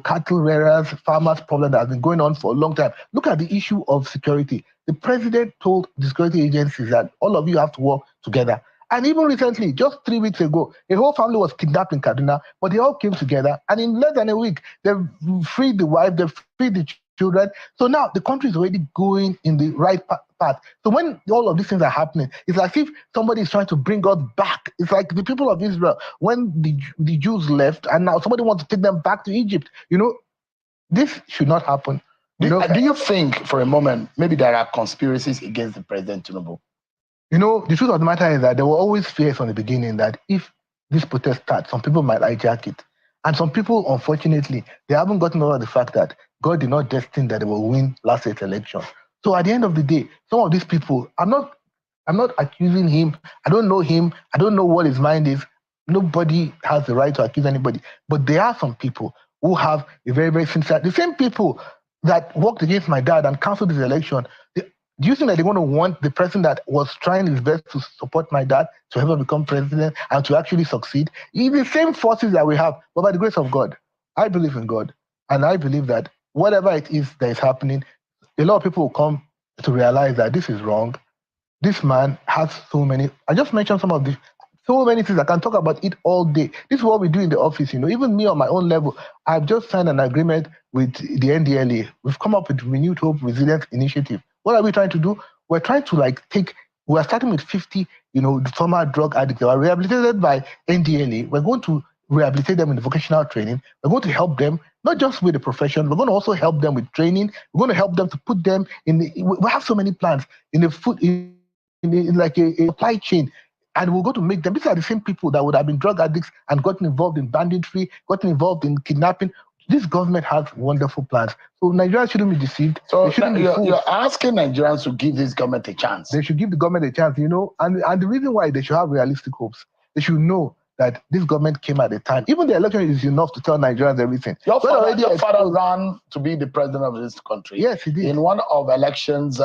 cattle rearers, farmers problem that has been going on for a long time. Look at the issue of security. The president told the security agencies that all of you have to work together. And even recently, just 3 weeks ago, a whole family was kidnapped in Kaduna, but they all came together. And in less than a week, they freed the wife, they freed the children. So now the country is already going in the right path. So when all of these things are happening, it's as if somebody is trying to bring us back. It's like the people of Israel, when the Jews left, and now somebody wants to take them back to Egypt. This should not happen. Do you think, for a moment, maybe there are conspiracies against the President Tinubu? The truth of the matter is that there were always fears from the beginning that if this protest starts, some people might hijack it. And some people, unfortunately, they haven't gotten over the fact that God did not destine that they will win last year's election. So at the end of the day, some of these people, I'm not accusing him. I don't know him. I don't know what his mind is. Nobody has the right to accuse anybody. But there are some people who have a very, very sincere, the same people that worked against my dad and canceled this election. Do you think that they want to want the person that was trying his best to support my dad to ever become president and to actually succeed? It's the same forces that we have, but by the grace of God, I believe in God. And I believe that whatever it is that is happening, a lot of people will come to realize that this is wrong. This man has so many, I just mentioned some of these, so many things. I can talk about it all day. This is what we do in the office. Even me on my own level, I've just signed an agreement with the NDLA. We've come up with Renewed Hope Resilience Initiative. What are we trying to do? We're trying to we're starting with 50, former drug addicts that were rehabilitated by NDLA. We're going to rehabilitate them in the vocational training. We're going to help them, not just with the profession, we're going to also help them with training. We're going to help them to put them we have so many plans in the food, in like a supply chain. And we're going to make them, these are the same people that would have been drug addicts and gotten involved in banditry, gotten involved in kidnapping. This government has wonderful plans. So Nigerians shouldn't be deceived. So you're asking Nigerians to give this government a chance. They should give the government a chance, and the reason why they should have realistic hopes, they should know that this government came at a time. Even the election is enough to tell Nigerians everything. Your father ran to be the president of this country. Yes, he did. In one of elections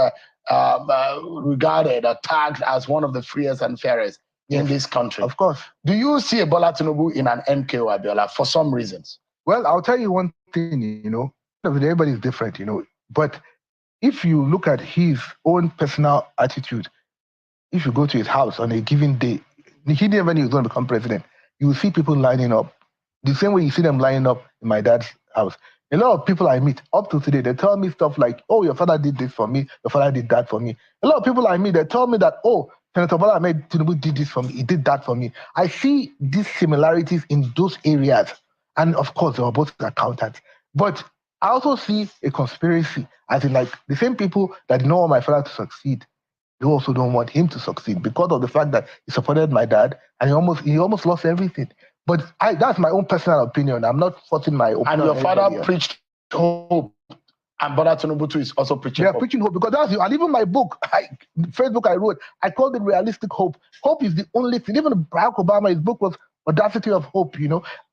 regarded or tagged as one of the freest and fairest in this country. Of course. Do you see Bola Tinubu in an MKO Abiola for some reasons? Well, I'll tell you one thing, everybody is different, but if you look at his own personal attitude, if you go to his house on a given day, he never knew he was going to become president. You will see people lining up the same way you see them lining up in my dad's house. A lot of people I meet up to today, they tell me stuff like, oh, your father did this for me, your father did that for me. A lot of people I meet, they tell me that, oh, Senator Bola Ahmed Tinubu did this for me, he did that for me. I see these similarities in those areas. And of course, they were both accountants. But I also see a conspiracy, as in the same people that did not want my father to succeed, they also don't want him to succeed because of the fact that he supported my dad and he almost lost everything. But that's my own personal opinion. I'm not forcing my opinion. And your father preached hope. And Bola Tinubu too is also preaching hope. Preaching hope, because that's and even my book, Facebook I wrote, I called it Realistic Hope. Hope is the only thing. Even Barack Obama, his book was Audacity of Hope,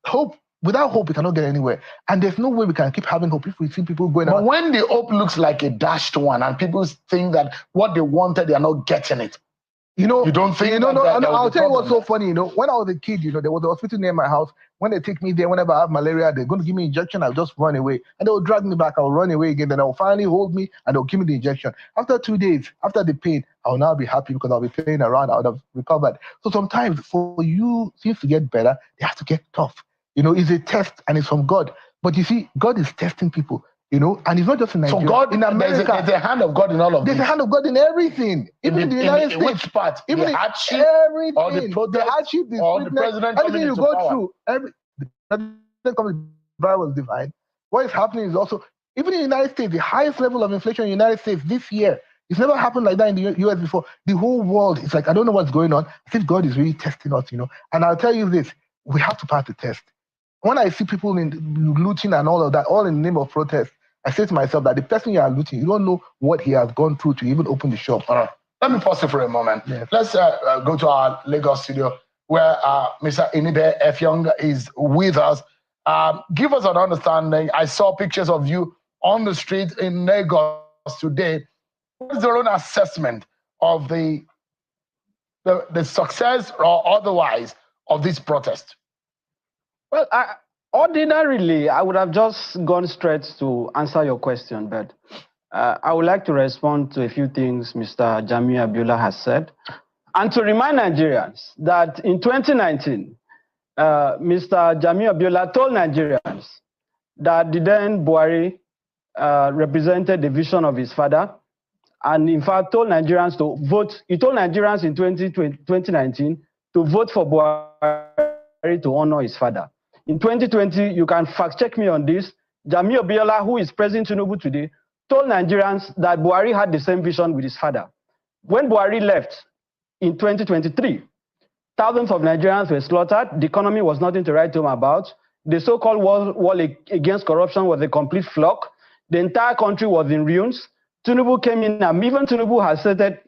Hope. Without hope, we cannot get anywhere. And there's no way we can keep having hope if we see people going But when the hope looks like a dashed one and people think that what they wanted, they are not getting it. You don't think I'll tell you what's so funny, when I was a kid, there was a hospital near my house. When they take me there, whenever I have malaria, they're going to give me an injection, I'll just run away. And they'll drag me back, I'll run away again, then they'll finally hold me and they'll give me the injection. After 2 days, after the pain, I'll now be happy because I'll be playing around, I would have recovered. So sometimes for you, things to get better, they have to get tough. It's a test and it's from God. But you see, God is testing people, and it's not just in Nigeria. So God, in America, there's a hand of God in all of this. There's a hand of God in everything. Even in the United States. Which part? Even the hardship, everything. or the protest, the hardship, the or the president everything you go power. through. The president coming was divine. What is happening is also, even in the United States, the highest level of inflation in the United States this year, it's never happened like that in the US before. The whole world, it's like, I don't know what's going on. I think God is really testing us, And I'll tell you this, we have to pass the test. When I see people looting and all of that, all in the name of protest, I say to myself that the person you are looting, you don't know what he has gone through to even open the shop. All right. Let me pause it for a moment. Yes. Let's go to our Lagos studio where Mr. Inibe Effiong is with us. Give us an understanding. I saw pictures of you on the street in Lagos today. What is your own assessment of the success or otherwise of this protest? Well, ordinarily, I would have just gone straight to answer your question, but I would like to respond to a few things Mr. Jamiu Abiola has said, and to remind Nigerians that in 2019, Mr. Jamiu Abiola told Nigerians that the then Buhari represented the vision of his father, and in fact told Nigerians to vote. He told Nigerians in 2019 to vote for Buhari to honor his father. In 2020, you can fact check me on this, Jamiu Abiola, who is President Tinubu today, told Nigerians that Buhari had the same vision with his father. When Buhari left in 2023, thousands of Nigerians were slaughtered. The economy was nothing to write home about. The so-called wall against corruption was a complete flop. The entire country was in ruins. Tinubu came in, and even Tinubu has said that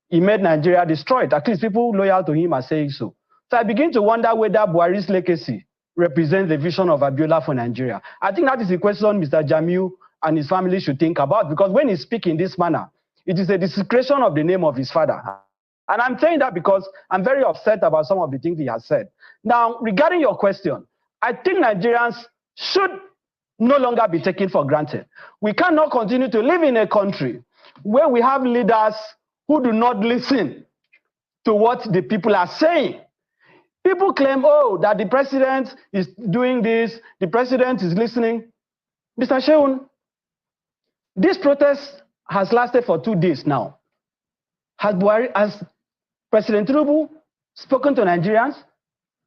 he made Nigeria destroyed. At least people loyal to him are saying so. So I begin to wonder whether Buhari's legacy represents the vision of Abiola for Nigeria. I think that is the question Mr. Jamiu and his family should think about, because when he speaks in this manner, it is a desecration of the name of his father. And I'm saying that because I'm very upset about some of the things he has said. Now, regarding your question, I think Nigerians should no longer be taken for granted. We cannot continue to live in a country where we have leaders who do not listen to what the people are saying. People claim, oh, that the president is doing this, the president is listening. Mr. Sheun, this protest has lasted for 2 days now. Has President Tinubu spoken to Nigerians?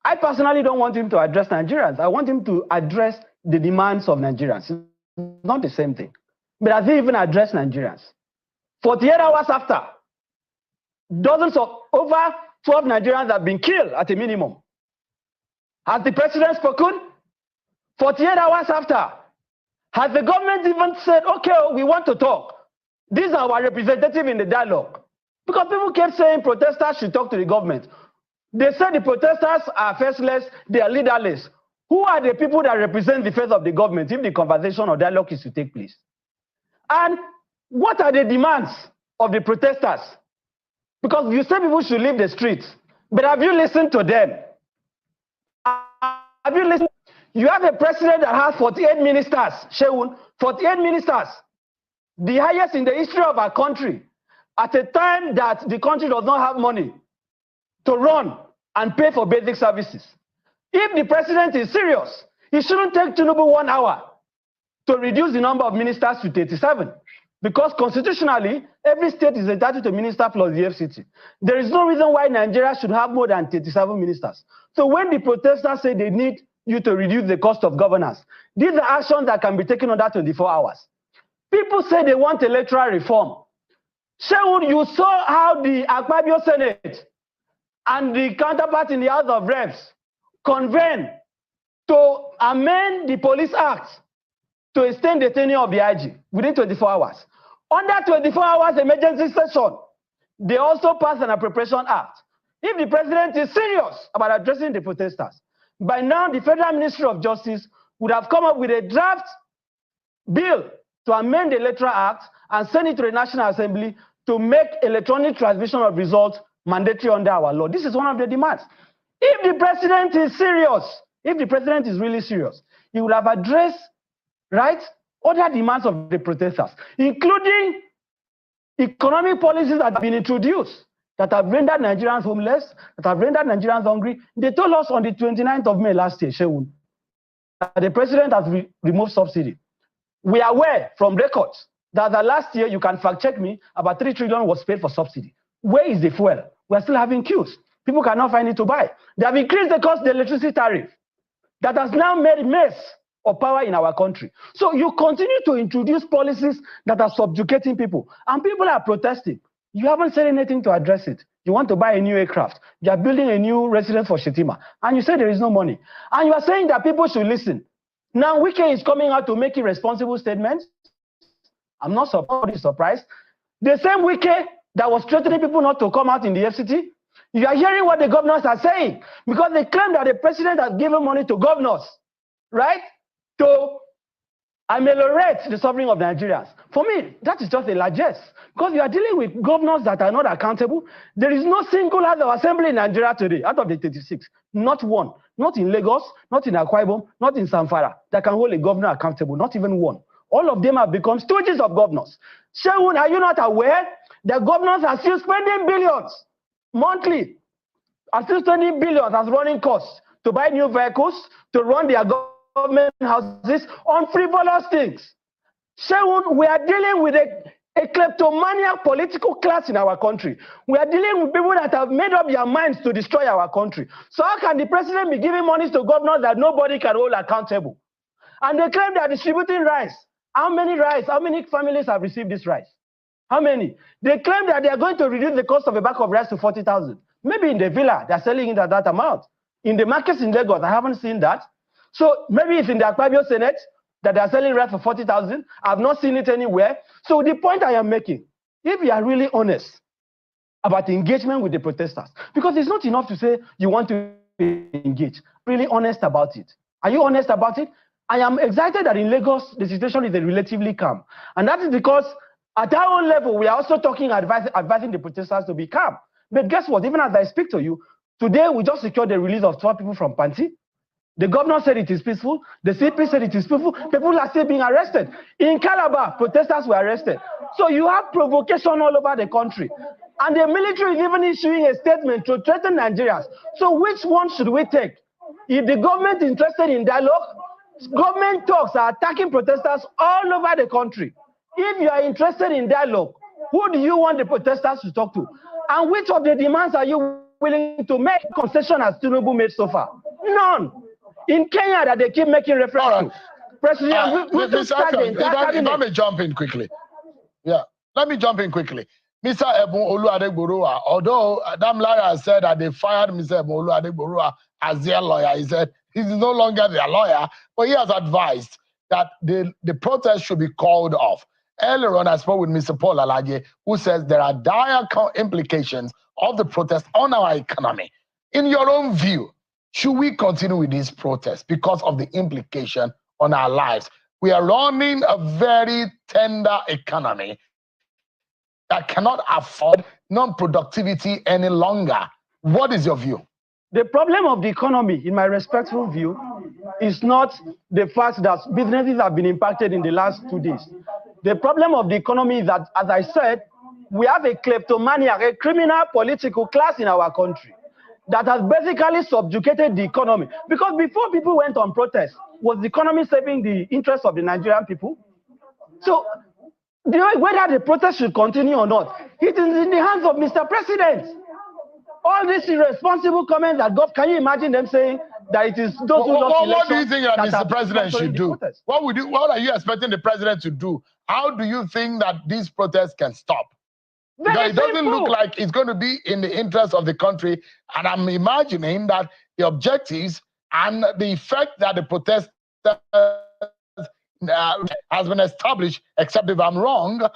I personally don't want him to address Nigerians. I want him to address the demands of Nigerians. It's not the same thing. But has he even addressed Nigerians? 48 hours after, dozens of over 12 Nigerians have been killed at a minimum. Has the president spoken? 48 hours after, has the government even said, okay, we want to talk? These are our representatives in the dialogue. Because people kept saying protesters should talk to the government. They said the protesters are faceless, they are leaderless. Who are the people that represent the face of the government if the conversation or dialogue is to take place? And what are the demands of the protesters? Because you say people should leave the streets, but have you listened to them? Have you listened? You have a president that has 48 ministers, Sheun, 48 ministers, the highest in the history of our country, at a time that the country does not have money to run and pay for basic services. If the president is serious, he shouldn't take Tinubu 1 hour to reduce the number of ministers to 37. Because constitutionally, every state is entitled to minister plus the FCT. There is no reason why Nigeria should have more than 37 ministers. So when the protesters say they need you to reduce the cost of governance, these are actions that can be taken under 24 hours. People say they want electoral reform. Sheun, you saw how the Akpabio Senate and the counterpart in the House of Reps convened to amend the Police Act to extend the tenure of the IG within 24 hours. Under 24 hours emergency session, they also passed an appropriation act. If the president is serious about addressing the protesters, by now the Federal Ministry of Justice would have come up with a draft bill to amend the Electoral Act and send it to the National Assembly to make electronic transmission of results mandatory under our law. This is one of the demands. If the president is serious, if the president is really serious, he would have addressed, right, other demands of the protesters, including economic policies that have been introduced that have rendered Nigerians homeless, that have rendered Nigerians hungry. They told us on the 29th of May last year, Sheun, that the president has removed subsidy. We are aware from records that the last year, you can fact check me, about 3 trillion was paid for subsidy. Where is the fuel? We're still having queues. People cannot find it to buy. They have increased the cost of the electricity tariff. That has now made a mess of power in our country. So you continue to introduce policies that are subjugating people, and people are protesting. You haven't said anything to address it. You want to buy a new aircraft. You are building a new residence for Shetima, and you say there is no money. And you are saying that people should listen. Now, Wike is coming out to make irresponsible statements. I'm not surprised. The same Wike that was threatening people not to come out in the FCT, you are hearing what the governors are saying, because they claim that the president has given money to governors, right, to ameliorate the suffering of Nigerians. For me, that is just a largesse. Because you are dealing with governors that are not accountable. There is no single House of Assembly in Nigeria today, out of the 36. Not one. Not in Lagos, not in Akwa Ibom, not in Zamfara, that can hold a governor accountable. Not even one. All of them have become stooges of governors. Shegun, are you not aware that governors are still spending billions monthly? Are still spending billions as running costs to buy new vehicles, to run their government houses on frivolous things. Shegun, we are dealing with a kleptomaniac political class in our country. We are dealing with people that have made up their minds to destroy our country. So how can the president be giving money to governors that nobody can hold accountable? And they claim they are distributing rice. How many rice? How many families have received this rice? How many? They claim that they are going to reduce the cost of a bag of rice to 40,000. Maybe in the villa, they're selling it at that amount. In the markets in Lagos, I haven't seen that. So maybe it's in the Akwa Ibom Senate that they're selling rice for 40,000. I've not seen it anywhere. So the point I am making, if you are really honest about engagement with the protesters, because it's not enough to say you want to engage, really honest about it. Are you honest about it? I am excited that in Lagos, the situation is relatively calm. And that is because at our own level, we are also talking, advising the protesters to be calm. But guess what? Even as I speak to you, today we just secured the release of 12 people from Panti. The governor said it is peaceful. The CP said it is peaceful. People are still being arrested. In Calabar, protesters were arrested. So you have provocation all over the country. And the military is even issuing a statement to threaten Nigerians. So which one should we take? If the government is interested in dialogue, government talks are attacking protesters all over the country. If you are interested in dialogue, who do you want the protesters to talk to? And which of the demands are you willing to make concession as Tinubu made so far? None. In Kenya that they keep making reference to. President, if I may jump in quickly. Yeah, let me jump in quickly. Mr. Ebun Oluwadegborua, although Adam Lawyer said that they fired Mr. Ebun Oluwadegborua as their lawyer, he said he's no longer their lawyer, but he has advised that the protest should be called off. Earlier on, I spoke with Mr. Paul Alage, who says there are dire implications of the protest on our economy. In your own view, should we continue with this protest because of the implication on our lives? We are running a very tender economy that cannot afford non-productivity any longer. What is your view? The problem of the economy, in my respectful view, is not the fact that businesses have been impacted in the last 2 days. The problem of the economy is that, as I said, we have a kleptomaniac, a criminal political class in our country that has basically subjugated the economy. Because before people went on protest, was the economy saving the interests of the Nigerian people? So, whether the protest should continue or not, it is in the hands of Mr. President. All these irresponsible comments that God, can you imagine them saying that it is those who lost elections? What do you think that Mr. President should do? What are you expecting the president to do? How do you think that these protests can stop? Because it doesn't look like it's going to be in the interest of the country. And I'm imagining that the objectives and the effect that the protest has been established, except if I'm wrong,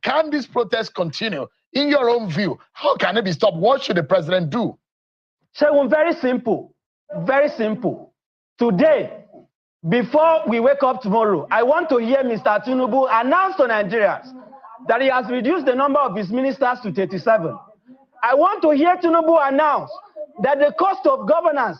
can this protest continue? In your own view, how can it be stopped? What should the president do? So very simple. Very simple. Today, before we wake up tomorrow, I want to hear Mr. Tinubu announce to Nigerians that he has reduced the number of his ministers to 37. I want to hear Tinubu announce that the cost of governance,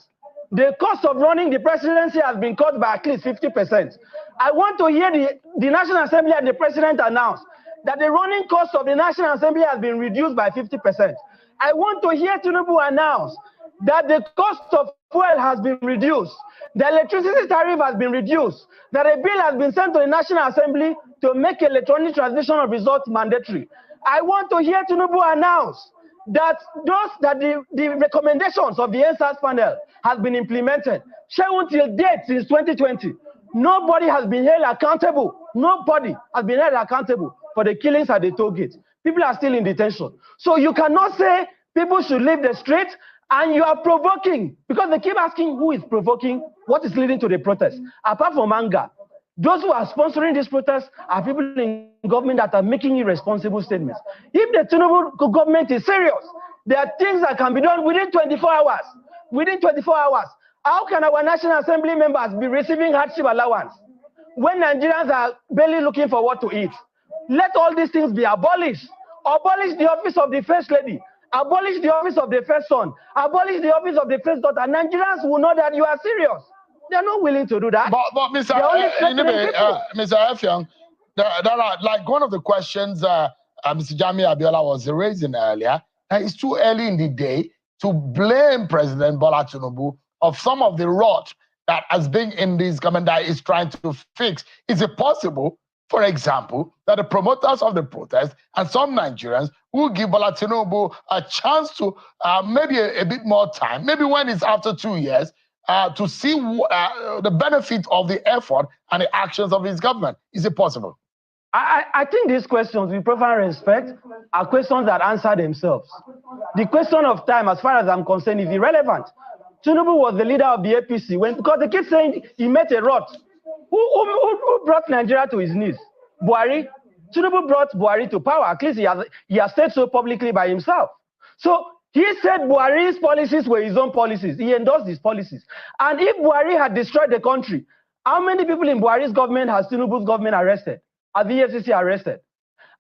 the cost of running the presidency has been cut by at least 50%. I want to hear the National Assembly and the president announce that the running cost of the National Assembly has been reduced by 50%. I want to hear Tinubu announce that the cost of fuel has been reduced, the electricity tariff has been reduced, that a bill has been sent to the National Assembly to make electronic transmission of results mandatory. I want to hear Tinubu announce that the recommendations of the NSAS panel has been implemented. Shown till date since 2020, nobody has been held accountable. Nobody has been held accountable for the killings at the toll gate. People are still in detention. So you cannot say people should leave the street and you are provoking, because they keep asking who is provoking, what is leading to the protest. Apart from anger, those who are sponsoring this protest are people in government that are making irresponsible statements. If the Tinubu government is serious, there are things that can be done within 24 hours. Within 24 hours. How can our National Assembly members be receiving hardship allowance? when Nigerians are barely looking for what to eat. Let all these things be abolished. Abolish the office of the first lady. Abolish the office of the first son. Abolish the office of the first daughter. Nigerians will know that you are serious. They are not willing to do that. But Mr. Effiong, there are, like, one of the questions Mr. Jamiu Abiola was raising earlier. It's too early in the day to blame President Bola Tinubu of some of the rot that has been in this government that is trying to fix. Is it possible, for example, that the promoters of the protest and some Nigerians will give Bola Tinubu a chance to maybe a bit more time, maybe when it's after 2 years, to see the benefit of the effort and the actions of his government? Is it possible? I think these questions, with profound respect, are questions that answer themselves. The question of time, as far as I'm concerned, is irrelevant. Tinubu was the leader of the APC because they keep saying he met a rot. Who brought Nigeria to his knees? Buhari. Tinubu brought Buhari to power. At least he has said so publicly by himself. So he said Buhari's policies were his own policies. He endorsed his policies. And if Buhari had destroyed the country, how many people in Buhari's government has Tinubu's government arrested? Has the EFCC arrested?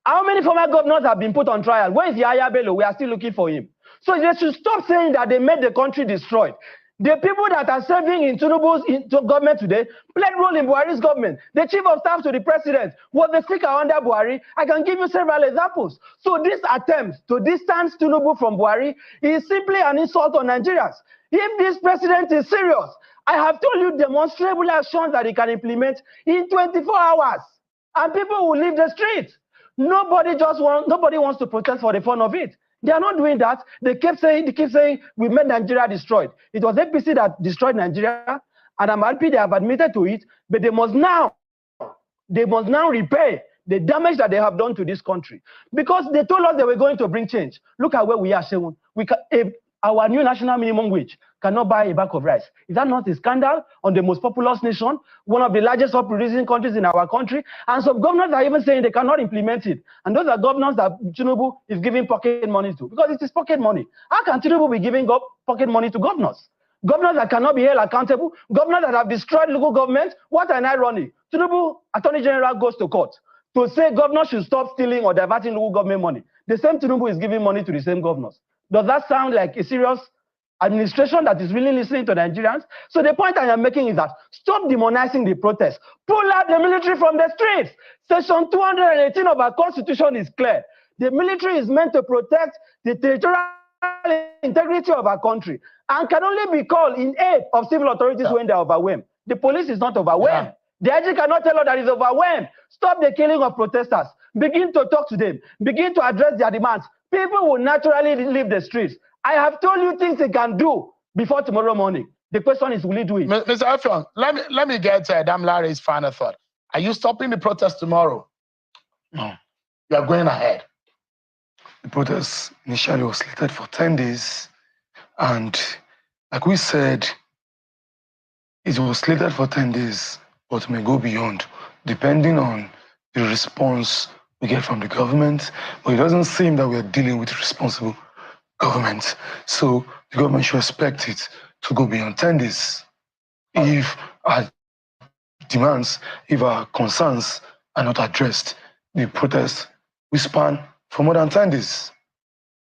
How many former governors have been put on trial? Where is Yahaya Bello? We are still looking for him. So they should stop saying that they made the country destroyed. The people that are serving in Tinubu's government today played role in Buhari's government. The chief of staff to the president was the speaker under Buhari. I can give you several examples. So this attempt to distance Tinubu from Buhari is simply an insult on Nigerians. If this president is serious, I have told you demonstrable actions that he can implement in 24 hours. And people will leave the streets. Nobody wants to protest for the fun of it. They are not doing that. They keep saying we made Nigeria destroyed. It was APC that destroyed Nigeria, and I'm happy they have admitted to it, but they must now repay the damage that they have done to this country. Because they told us they were going to bring change. Look at where we are, Shewun. Our new national minimum wage cannot buy a bag of rice. Is that not a scandal on the most populous nation, one of the largest producing countries in our country? And some governors are even saying they cannot implement it. And those are governors that Tinubu is giving pocket money to, because it is pocket money. How can Tinubu be giving pocket money to governors? Governors that cannot be held accountable, governors that have destroyed local government. What an irony. Tinubu, Attorney General, goes to court to say governors should stop stealing or diverting local government money. The same Tinubu is giving money to the same governors. Does that sound like a serious administration that is really listening to Nigerians? So the point I am making is that stop demonizing the protest. Pull out the military from the streets. Section 218 of our constitution is clear. The military is meant to protect the territorial integrity of our country and can only be called in aid of civil authorities when they are overwhelmed. The police is not overwhelmed. The IG cannot tell us that it's overwhelmed. Stop the killing of protesters. Begin to talk to them. Begin to address their demands. People will naturally leave the streets. I have told you things they can do before tomorrow morning. The question is, will he do it? Mr. Effiong, let me get Damlare's final thought. Are you stopping the protest tomorrow? No. You are going ahead. The protest initially was slated for 10 days. And like we said, it was slated for 10 days, but may go beyond, depending on the response we get from the government. But it doesn't seem that we are dealing with responsible government. So the government should expect it to go beyond 10 days. If our demands, if our concerns are not addressed, the protest will span for more than 10 days.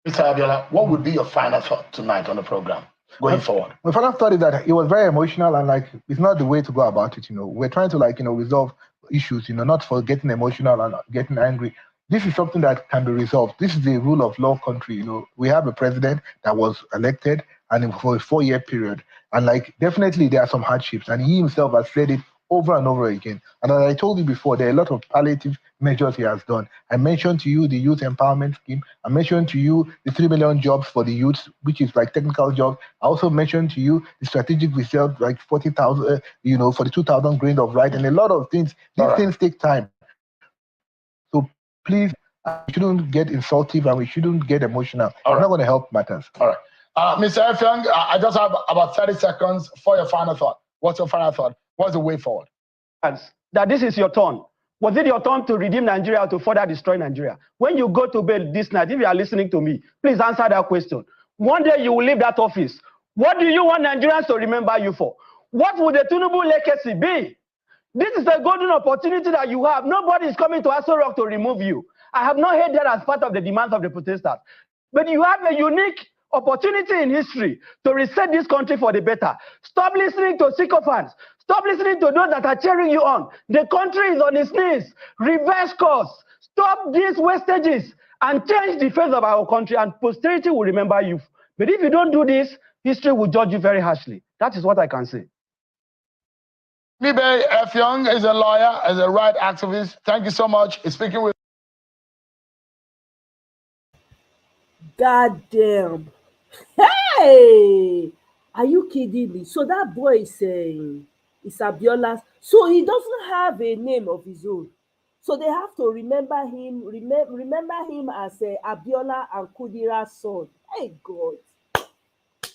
Mr. Abiola, what would be your final thought tonight on the program going forward? My final thought is that it was very emotional, and it's not the way to go about it. We're trying to resolve issues, not for getting emotional and getting angry. This is something that can be resolved. This is the rule of law country. We have a president that was elected and for a 4-year period. And definitely there are some hardships. And he himself has said it over and over again. And as I told you before, there are a lot of palliative measures he has done. I mentioned to you the youth empowerment scheme. I mentioned to you the 3 million jobs for the youth, which is technical jobs. I also mentioned to you the strategic reserve, 40,000, for the 2,000 grains of rice, and a lot of things. These things take time. So please, we shouldn't get insultive and we shouldn't get emotional. It's not going to help matters. All right. Mr. Effiong, I just have about 30 seconds for your final thought. What's your final thought? What's the way forward? That this is your turn. Was it your turn to redeem Nigeria or to further destroy Nigeria? When you go to bed this night, if you are listening to me, please answer that question. One day you will leave that office. What do you want Nigerians to remember you for? What would the Tinubu legacy be? This is a golden opportunity that you have. Nobody is coming to Aso Rock to remove you. I have not heard that as part of the demands of the protesters. But you have a unique opportunity in history to reset this country for the better. Stop listening to sycophants. Stop listening to those that are cheering you on. The country is on its knees. Reverse course. Stop these wastages and change the face of our country, and posterity will remember you. But if you don't do this, history will judge you very harshly. That is what I can say. Nibe Effiong is a lawyer, is a right activist. Thank you so much. He's speaking with. God damn. Hey! Are you kidding me? So that boy is saying it's Abiola's. So he doesn't have a name of his own. So they have to remember him, remember him as Abiola and Kudira's son. Hey God.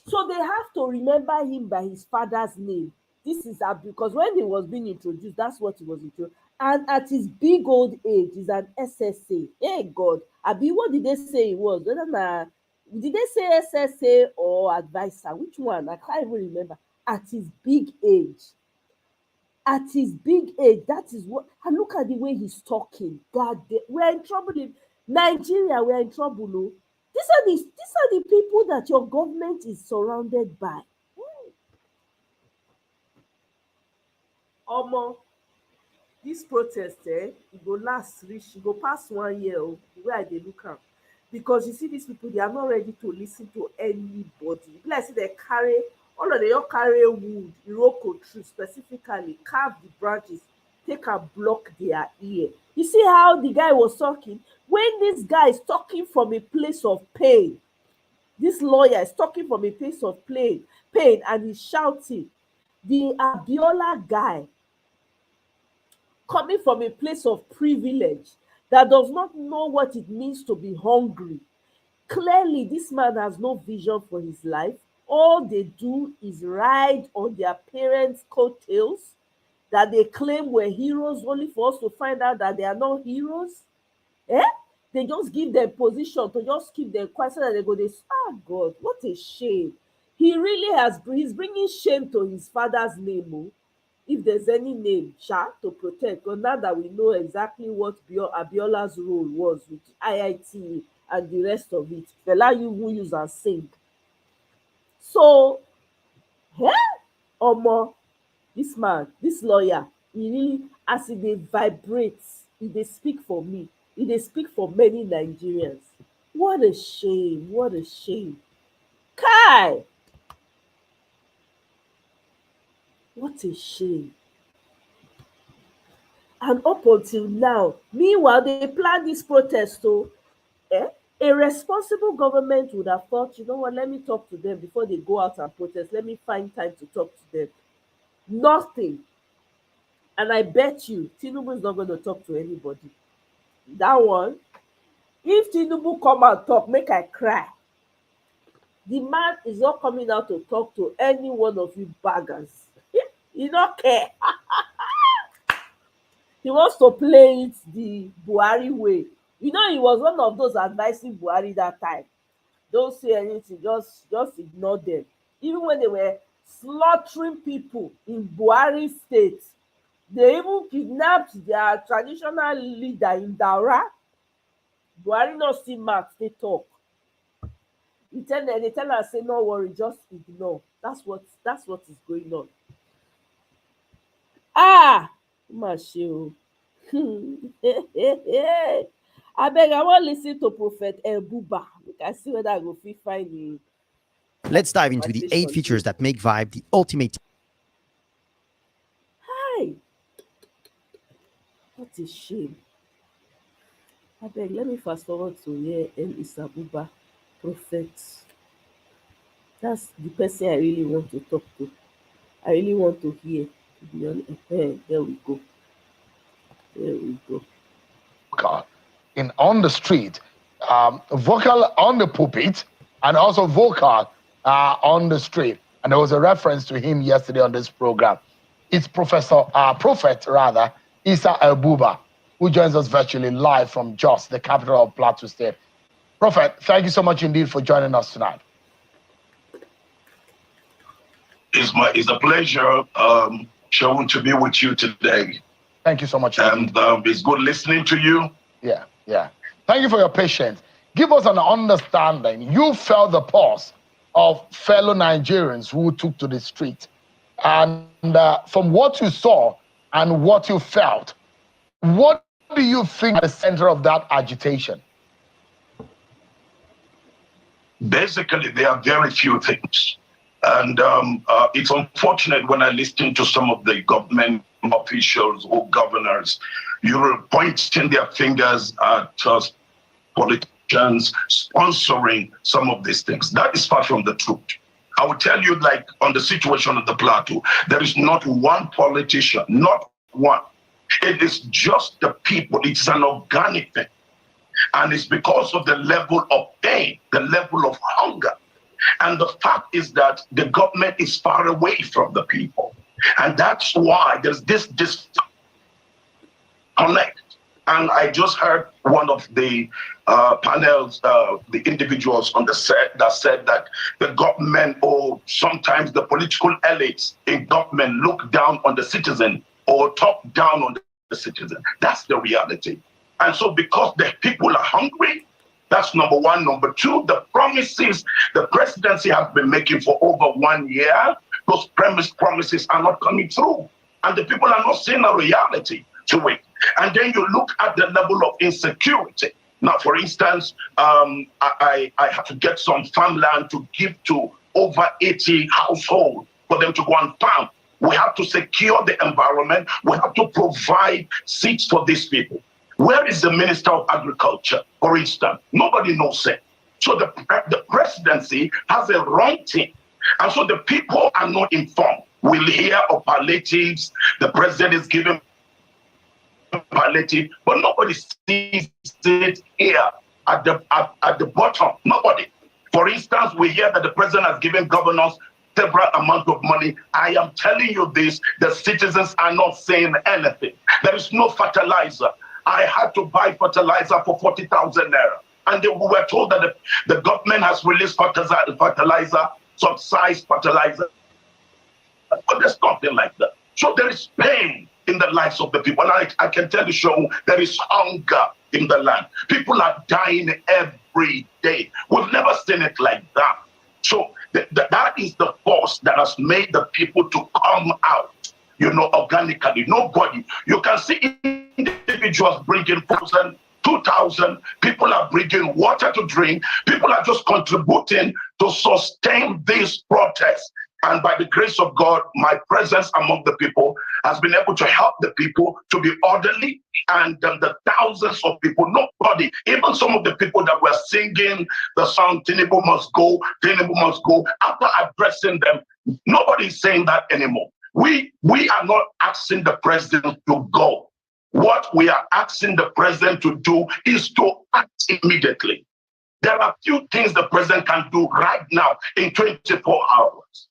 So they have to remember him by his father's name. This is because when he was being introduced, that's what he was introduced. And at his big old age, he's an SSA. Hey God. Abi, what did they say he was? Did they say SSA or advisor? Which one? I can't even remember. At his big age. At his big age, that is what. And look at the way he's talking. God, we're in trouble in Nigeria. We're in trouble. No? These are the people that your government is surrounded by. Omo, this protest, it go last reach, it go past 1 year. The way they look at, because you see these people, they are not ready to listen to anybody. Like say they carry. All of them carry wood, Iroko tree specifically, carve the branches, take and block their ear. You see how the guy was talking? When this guy is talking from a place of pain, this lawyer is talking from a place of pain, and he's shouting. The Abiola guy, coming from a place of privilege, that does not know what it means to be hungry. Clearly, this man has no vision for his life. All they do is ride on their parents' coattails that they claim were heroes, only for us to find out that they are not heroes. They just give them position to just keep them quiet so that they go, God, what a shame. He really he's bringing shame to his father's name. If there's any name, to protect. Because now that we know exactly what Abiola's role was with IIT and the rest of it, Fela you will use and sing. So, Omo, this man, this lawyer, he really, as they vibrate, they speak for me, they speak for many Nigerians. What a shame, what a shame. Kai! What a shame. And up until now, meanwhile, they plan this protest, a responsible government would have thought, you know what, let me talk to them before they go out and protest. Let me find time to talk to them. Nothing. And I bet you, Tinubu is not going to talk to anybody. That one, if Tinubu come and talk, make I cry. The man is not coming out to talk to any one of you baggers. He don't care. He wants to play it the Buhari way. You know, he was one of those advising Buhari that time. Don't say anything, just ignore them. Even when they were slaughtering people in Buhari state, they even kidnapped their traditional leader in Daura. Buhari not see Mark, they talk. They tell us, say, no worry, just ignore. That's what is going on. Mashu. I beg, I want to listen to Prophet Buba. We can see whether I go find him. Let's dive into the 8 features that make Vibe the ultimate. Hi. What a shame. I beg, let me fast forward to hear Issa Buba, Prophet. That's the person I really want to talk to. I really want to hear. There we go. There we go. On the street, vocal on the pulpit, and also vocal on the street. And there was a reference to him yesterday on this program. It's Prophet Issa Buba, who joins us virtually live from Jos, the capital of Plateau State. Prophet, thank you so much indeed for joining us tonight. It's a pleasure. Seun, to be with you today. Thank you so much. And it's good listening to you. Yeah, yeah. Thank you for your patience. Give us an understanding. You felt the pulse of fellow Nigerians who took to the street. And from what you saw and what you felt, what do you think at the center of that agitation? Basically, there are very few things. And it's unfortunate when I listen to some of the government officials or governors, you're pointing their fingers at politicians sponsoring some of these things. That is far from the truth. I will tell you, like on the situation of the Plateau, there is not one politician, not one. It is just the people. It's an organic thing. And it's because of the level of pain, the level of hunger. And the fact is that the government is far away from the people. And that's why there's this disconnect. And I just heard one of the panels, the individuals on the set that said that the government or sometimes the political elites in government look down on the citizen or talk down on the citizen. That's the reality. And so because the people are hungry, that's number one. Number two, the promises the presidency has been making for over 1 year, those promises are not coming through. And the people are not seeing a reality to it. And then you look at the level of insecurity. Now, for instance, I have to get some farmland to give to over 80 households for them to go and farm. We have to secure the environment. We have to provide seeds for these people. Where is the Minister of Agriculture, for instance? Nobody knows it. So the presidency has a wrong team. And so the people are not informed. We'll hear of palliatives. The president is giving palliative, but nobody sees it here at the bottom. Nobody. For instance, we hear that the president has given governors several amount of money. I am telling you this, the citizens are not saying anything. There is no fertilizer. I had to buy fertilizer for 40,000 naira. And we were told that the government has released fertilizer, subsidized fertilizer. But there's nothing like that. So there is pain in the lives of the people. And I can tell you, Seun, there is hunger in the land. People are dying every day. We've never seen it like that. So that is the force that has made the people to come out, organically. Nobody. You can see individuals bringing 1,000, 2,000. People are bringing water to drink. People are just contributing to sustain these protests. And by the grace of God, my presence among the people has been able to help the people to be orderly. And the thousands of people, nobody, even some of the people that were singing the song, Tinubu must go, after addressing them, nobody is saying that anymore. We are not asking the president to go. What we are asking the president to do is to act immediately. There are few things the president can do right now in 24 hours.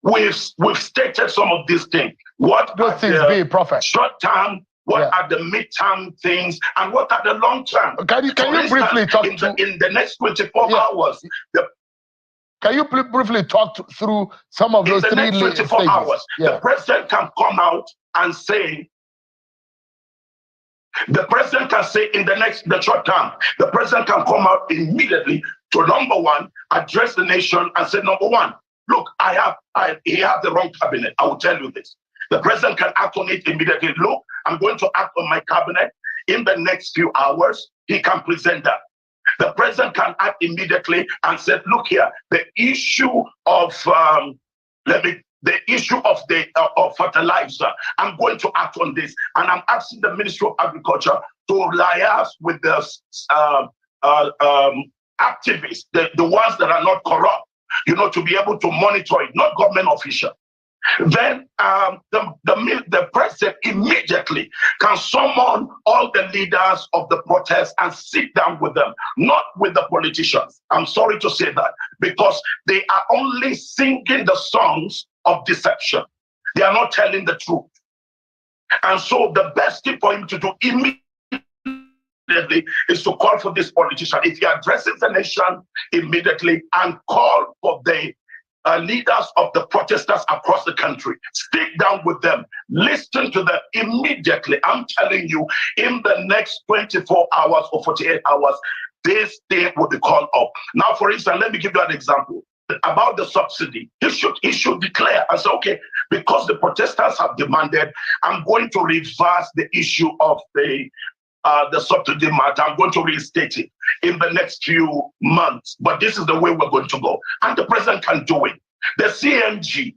We've stated some of these things. What those things be, Prophet? Short term, what are the mid-term things, and what are the long term? Can you briefly talk in the next 24 hours? Can you briefly talk through some of those in the next 24 hours? The president can come out and say. The president can say in the short term, the president can come out immediately to number one, address the nation and say, number one, look, he has the wrong cabinet. I will tell you this. The president can act on it immediately. Look, I'm going to act on my cabinet in the next few hours. He can present that. The president can act immediately and say, look here, the issue of of fertilizer, I'm going to act on this. And I'm asking the Ministry of Agriculture to liaise with the activists, the ones that are not corrupt, to be able to monitor it, not government official. Then the president immediately can summon all the leaders of the protest and sit down with them, not with the politicians. I'm sorry to say that, because they are only singing the songs of deception. They are not telling the truth. And so the best thing for him to do immediately is to call for this politician. If he addresses the nation immediately and call for the leaders of the protesters across the country. Sit down with them, listen to them immediately. I'm telling you, in the next 24 hours or 48 hours, this thing will be called up. Now, for instance, let me give you an example about the subsidy. He should declare and say, okay, because the protesters have demanded, I'm going to reverse the issue of the subsidy matter. I'm going to reinstate it in the next few months. But this is the way we're going to go. And the president can do it. The CNG,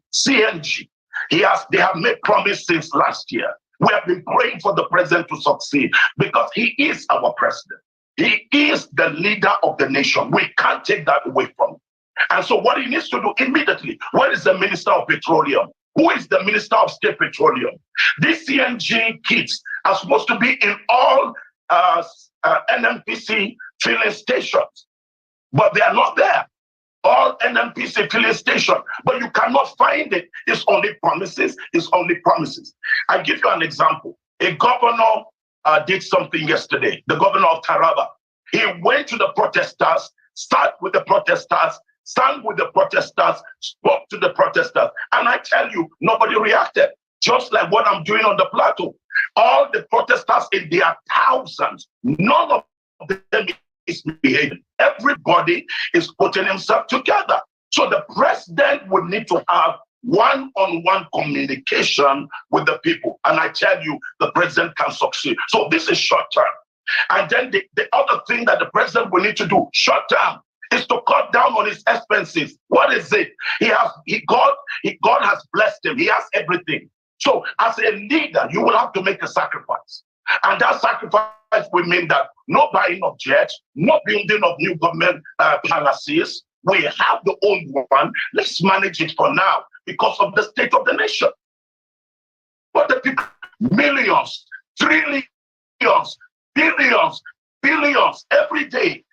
they have made promise since last year. We have been praying for the president to succeed because he is our president. He is the leader of the nation. We can't take that away from him. And so what he needs to do immediately, where is the Minister of Petroleum? Who is the Minister of State Petroleum? These CNG kits are supposed to be in all NNPC filling stations, but they are not there. All NNPC filling stations, but you cannot find it. It's only promises. It's only promises. I give you an example. A governor did something yesterday. The governor of Taraba. He went to the protesters, sat with the protesters, sang with the protesters, spoke to the protesters. And I tell you, nobody reacted. Just like what I'm doing on the plateau. All the protesters in their thousands, none of them is behaving. Everybody is putting himself together. So the president would need to have one-on-one communication with the people. And I tell you, the president can succeed. So this is short term. And then the other thing that the president will need to do short term is to cut down on his expenses. What is it? God has blessed him. He has everything. So as a leader, you will have to make a sacrifice. And that sacrifice will mean that no buying of jets, no building of new government palaces. We have the old one. Let's manage it for now because of the state of the nation. But the people, millions, trillions, billions every day.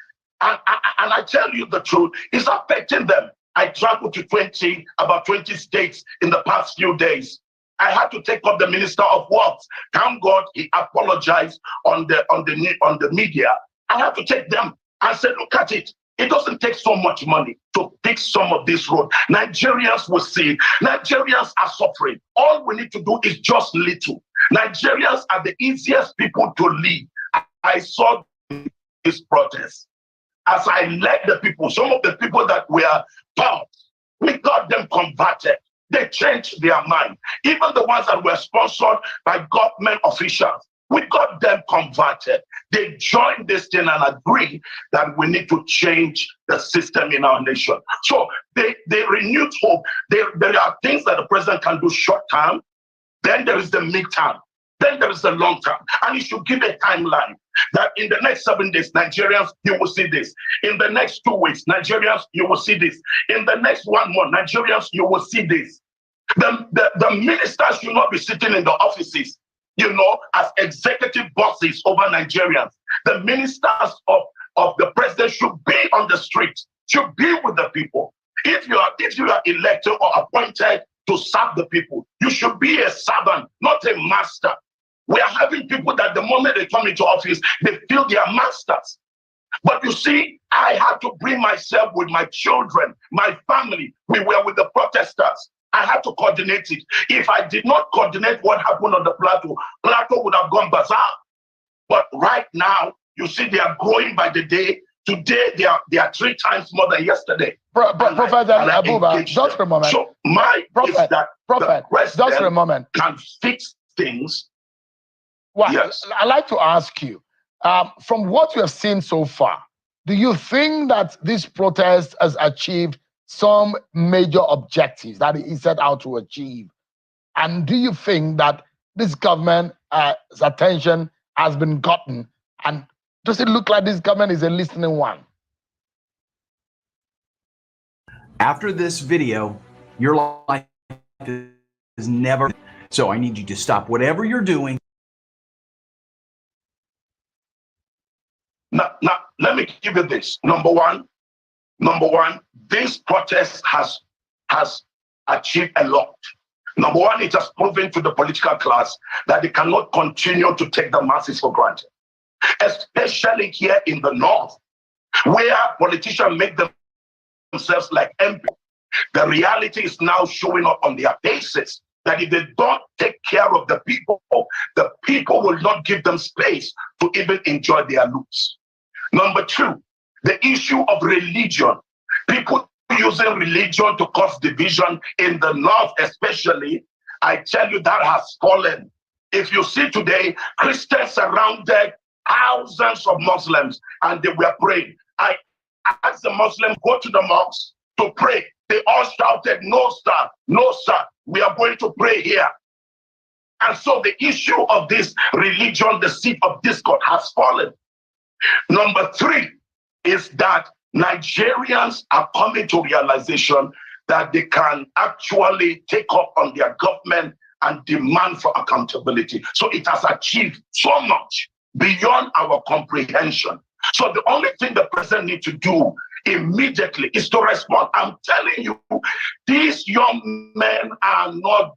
And I tell you the truth, it's affecting them. I traveled to about 20 states in the past few days. I had to take up the Minister of Works. Thank God he apologized on the media. I had to take them and say, look at it. It doesn't take so much money to fix some of this road. Nigerians will see it. Nigerians are suffering. All we need to do is just little. Nigerians are the easiest people to lead. I saw this protest. As I led the people, some of the people that were taught, we got them converted. They changed their mind. Even the ones that were sponsored by government officials, we got them converted. They joined this thing and agreed that we need to change the system in our nation. So they renewed hope. There are things that the president can do short term. Then there is the midterm. Then there is the long term. And he should give a timeline that in the next 7 days, Nigerians, you will see this. In the next 2 weeks, Nigerians, you will see this. In the next 1 month, Nigerians, you will see this. The ministers should not be sitting in the offices, as executive bosses over Nigerians. The ministers of the president should be on the street, should be with the people. If you are elected or appointed to serve the people, you should be a servant, not a master. We are having people that the moment they come into office, they feel they are masters. But you see, I had to bring myself with my children, my family. We were with the protesters. I had to coordinate it. If I did not coordinate what happened on the plateau would have gone bizarre. But right now, you see, they are growing by the day. Today, they are 3 times more than yesterday. Prophet Abuba, just for a moment. So Prophet, just for a moment. Can fix things. Well, yes. I'd like to ask you, from what you have seen so far, do you think that this protest has achieved some major objectives that he set out to achieve? And do you think that this government's attention has been gotten? And does it look like this government is a listening one? After this video, your life is never. So I need you to stop whatever you're doing. Now, let me give you this. Number one, this protest has achieved a lot. Number one, it has proven to the political class that they cannot continue to take the masses for granted, especially here in the north, where politicians make themselves like MP. The reality is now showing up on their faces that if they don't take care of the people will not give them space to even enjoy their looks. Number two, the issue of religion. People using religion to cause division in the north especially, I tell you that has fallen. If you see today, Christians surrounded thousands of Muslims and they were praying. I asked the Muslims, go to the mosque to pray. They all shouted, no sir, no sir, we are going to pray here. And so the issue of this religion, the seat of discord, has fallen. Number three is that Nigerians are coming to realization that they can actually take up on their government and demand for accountability. So it has achieved so much beyond our comprehension. So the only thing the president needs to do immediately is to respond. I'm telling you, these young men are not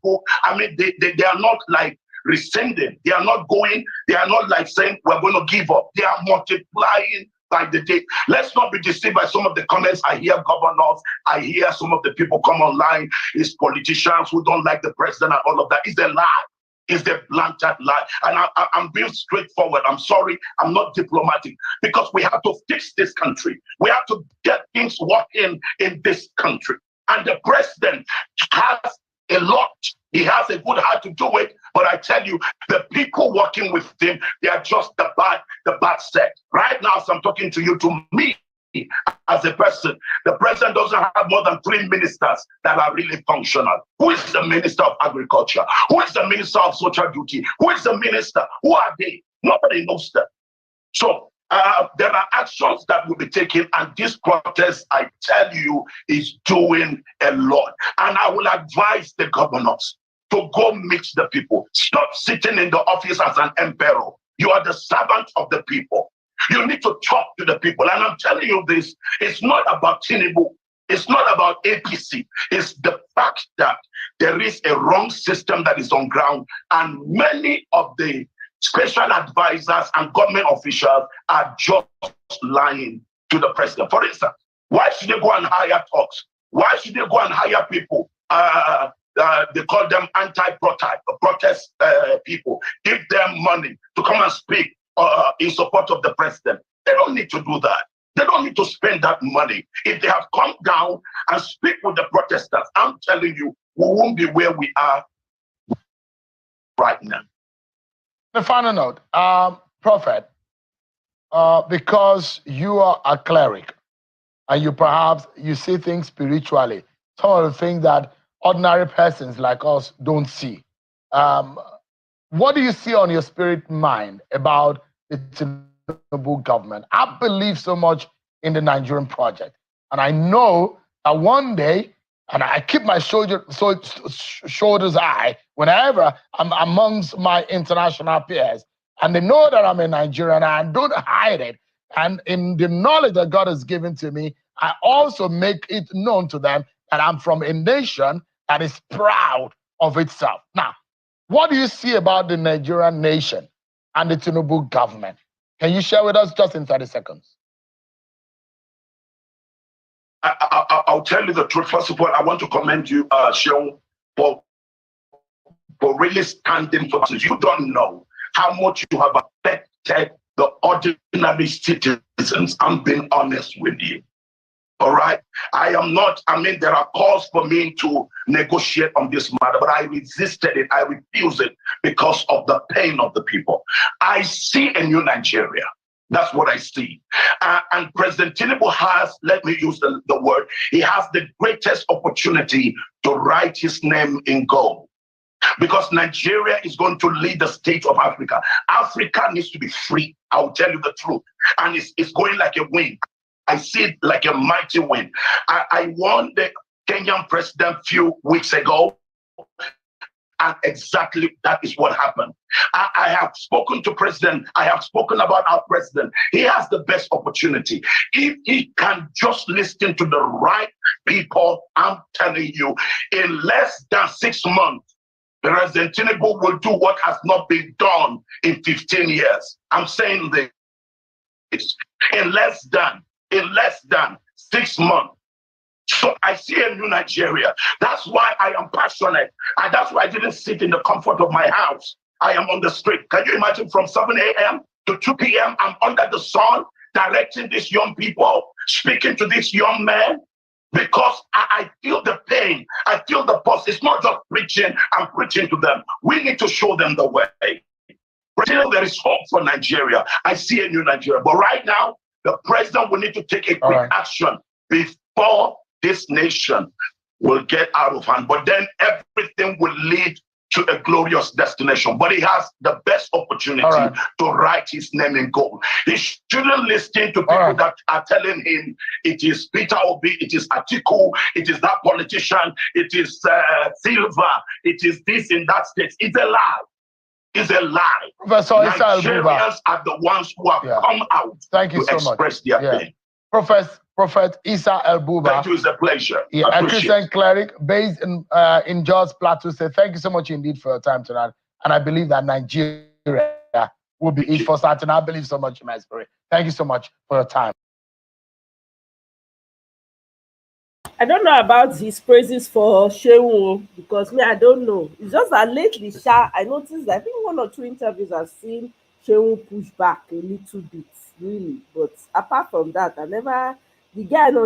they are not like rescinding. They are not going, they are not like saying we're going to give up. They are multiplying by the day. Let's not be deceived by some of the comments I hear governors, I hear some of the people come online, it's politicians who don't like the president and all of that. It's a lie. It's the blatant lie. And I'm being straightforward. I'm sorry, I'm not diplomatic, because we have to fix this country. We have to get things working in this country. And the president has a lot. He has a good heart to do it. But I tell you, the people working with him, they are just the bad set. Right now, as I'm talking to you, to me, as a person, the president doesn't have more than 3 ministers that are really functional. Who is the minister of agriculture? Who is the minister of social duty? Who is the minister? Who are they? Nobody knows them. So there are actions that will be taken, and this protest, I tell you, is doing a lot. And I will advise the governors to go meet the people. Stop sitting in the office as an emperor. You are the servant of the people. You need to talk to the people. And I'm telling you this, it's not about Tinubu. It's not about APC. It's the fact that there is a wrong system that is on ground, and many of the special advisors and government officials are just lying to the president. For instance, why should they go and hire talks? Why should they go and hire people? They call them anti-protest people. Give them money to come and speak in support of the president. They don't need to do that. They don't need to spend that money. If they have come down and speak with the protesters, I'm telling you, we won't be where we are right now. The final note, Prophet, because you are a cleric and you see things spiritually, some of the things that ordinary persons like us don't see. What do you see on your spirit mind about the Tinubu government? I believe so much in the Nigerian project, and I know that one day, and I keep my shoulders high whenever I'm amongst my international peers, and they know that I'm a Nigerian, and I don't hide it. And in the knowledge that God has given to me, I also make it known to them that I'm from a nation that is proud of itself. Now, what do you see about the Nigerian nation and the Tinubu government? Can you share with us just in 30 seconds? I'll tell you the truth. First of all, I want to commend you, Sean, for really standing for us. You don't know how much you have affected the ordinary citizens. I'm being honest with you. All right. There are calls for me to negotiate on this matter, but I resisted it. I refused it because of the pain of the people. I see a new Nigeria. That's what I see. And President Tinubu has, let me use the word, he has the greatest opportunity to write his name in gold. Because Nigeria is going to lead the state of Africa. Africa needs to be free. I'll tell you the truth. And it's going like a wind. I see it like a mighty wind. I won the Kenyan president a few weeks ago, and exactly that is what happened. I have spoken to president. I have spoken about our president. He has the best opportunity. If he can just listen to the right people, I'm telling you, in less than 6 months, President Tinubu will do what has not been done in 15 years. I'm saying this. In less than 6 months, So I see a new Nigeria. That's why I am passionate. And that's why I didn't sit in the comfort of my house. I am on the street. Can you imagine from 7 a.m. to 2 p.m. I'm under the sun, directing these young people, speaking to these young men, because I feel the pain. I feel the pulse. It's not just preaching. I'm preaching to them. We need to show them the way. Still, there is hope for Nigeria. I see a new Nigeria. But right now, the president will need to take a quick action before this nation will get out of hand. But then everything will lead to a glorious destination. But he has the best opportunity to write his name in gold. He shouldn't listen to people that are telling him it is Peter Obi, it is Atiku, it is that politician, it is Silva, it is this in that state. It's a lie. It's a lie. Professor Nigerians are the ones who have come out to express their pain. Prophet Issa El-Buba. Thank you, it's a pleasure. A Christian cleric based in Jos Plateau, said thank you so much indeed for your time tonight. And I believe that Nigeria will be it for certain. I believe so much in my spirit. Thank you so much for your time. I don't know about his praises for Shehu because I don't know. It's just that lately, I noticed that I think 1 or 2 interviews I've seen Shehu push back a little bit, really. But apart from that, I never. The guy, they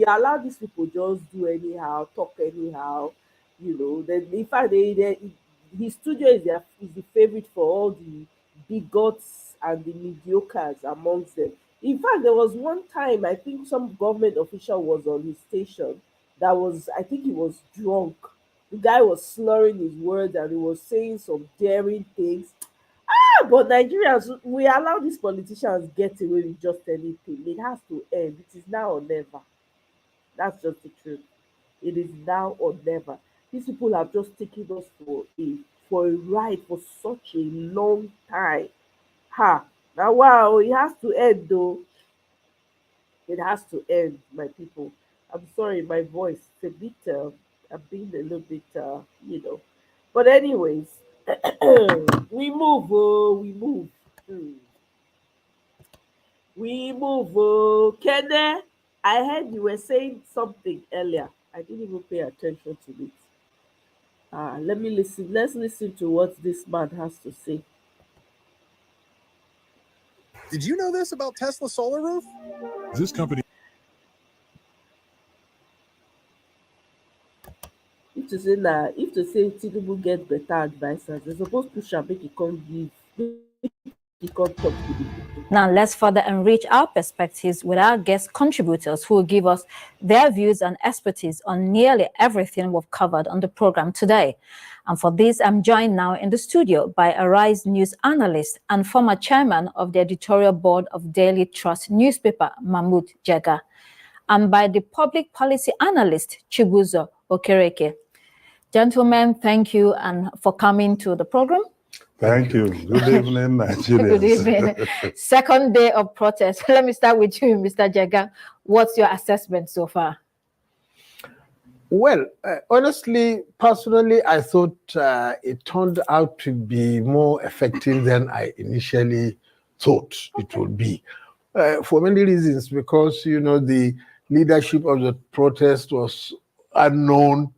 allow these people just do anyhow, talk anyhow, Then in fact, his studio is the favorite for all the bigots and the mediocres amongst them. In fact, there was one time I think some government official was on his station I think he was drunk. The guy was slurring his words and he was saying some daring things. But Nigerians, we allow these politicians get away with just anything. It has to end. It is now or never. That's just the truth. It is now or never. These people have just taken us for a ride for such a long time. Now, wow, it has to end, though. It has to end, my people. I'm sorry, my voice is a bit. I'm being a little bit, But anyways. We move. Kene, I heard you were saying something earlier. I didn't even pay attention to it. Let me listen. Let's listen to what this man has to say. Did you know this about Tesla Solar Roof? This company. If to say Tinubu get better advisors, they're supposed to push and make it come talk to the people. Now let's further enrich our perspectives with our guest contributors who will give us their views and expertise on nearly everything we've covered on the program today. And for this, I'm joined now in the studio by Arise News analyst and former chairman of the editorial board of Daily Trust newspaper, Mahmood Jega, and by the public policy analyst, Chibuzo Okereke. Gentlemen, thank you and for coming to the program. Thank you. Good evening, Nigerians. Good evening. Second day of protest. Let me start with you, Mr. Jega. What's your assessment so far? Well, honestly, personally, I thought it turned out to be more effective than I initially thought it would be. For many reasons, because, the leadership of the protest was unknown.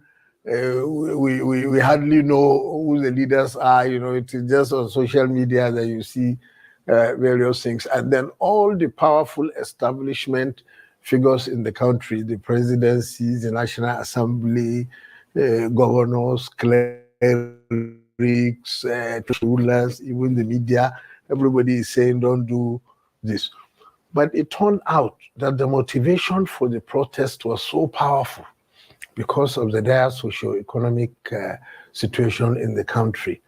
We hardly know who the leaders are. It is just on social media that you see various things. And then all the powerful establishment figures in the country, the presidency, the National Assembly, governors, clerics, rulers, even the media, everybody is saying don't do this. But it turned out that the motivation for the protest was so powerful because of the dire socio-economic situation in the country.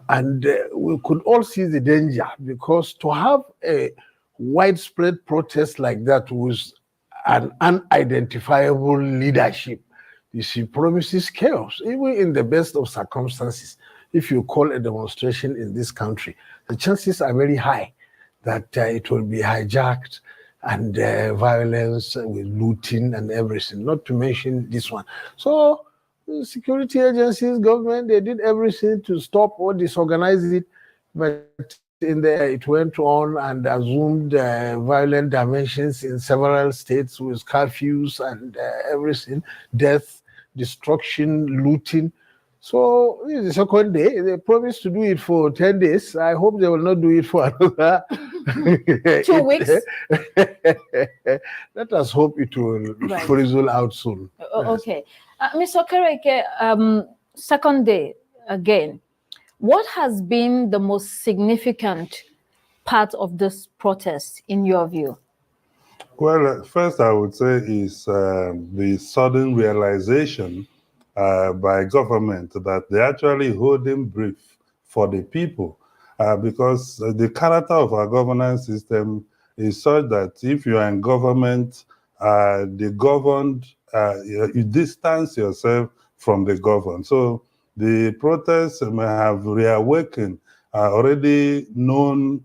And we could all see the danger, because to have a widespread protest like that with an unidentifiable leadership, you see, promises chaos, even in the best of circumstances. If you call a demonstration in this country, the chances are very high that it will be hijacked and violence with looting and everything, not to mention this one. So security agencies, government, they did everything to stop or disorganize it, but in there, it went on and assumed violent dimensions in several states with curfews and everything, death, destruction, looting. So this is the second day. They promised to do it for 10 days. I hope they will not do it for another 2 weeks. Let us hope it will Right. frizzle out soon. Okay. Mr. Okereke, second day again. What has been the most significant part of this protest, in your view? Well, first I would say is the sudden realization by government that they're actually holding brief for the people, because the character of our governance system is such that if you are in government, the governed, you distance yourself from the governed. So the protests may have reawakened already known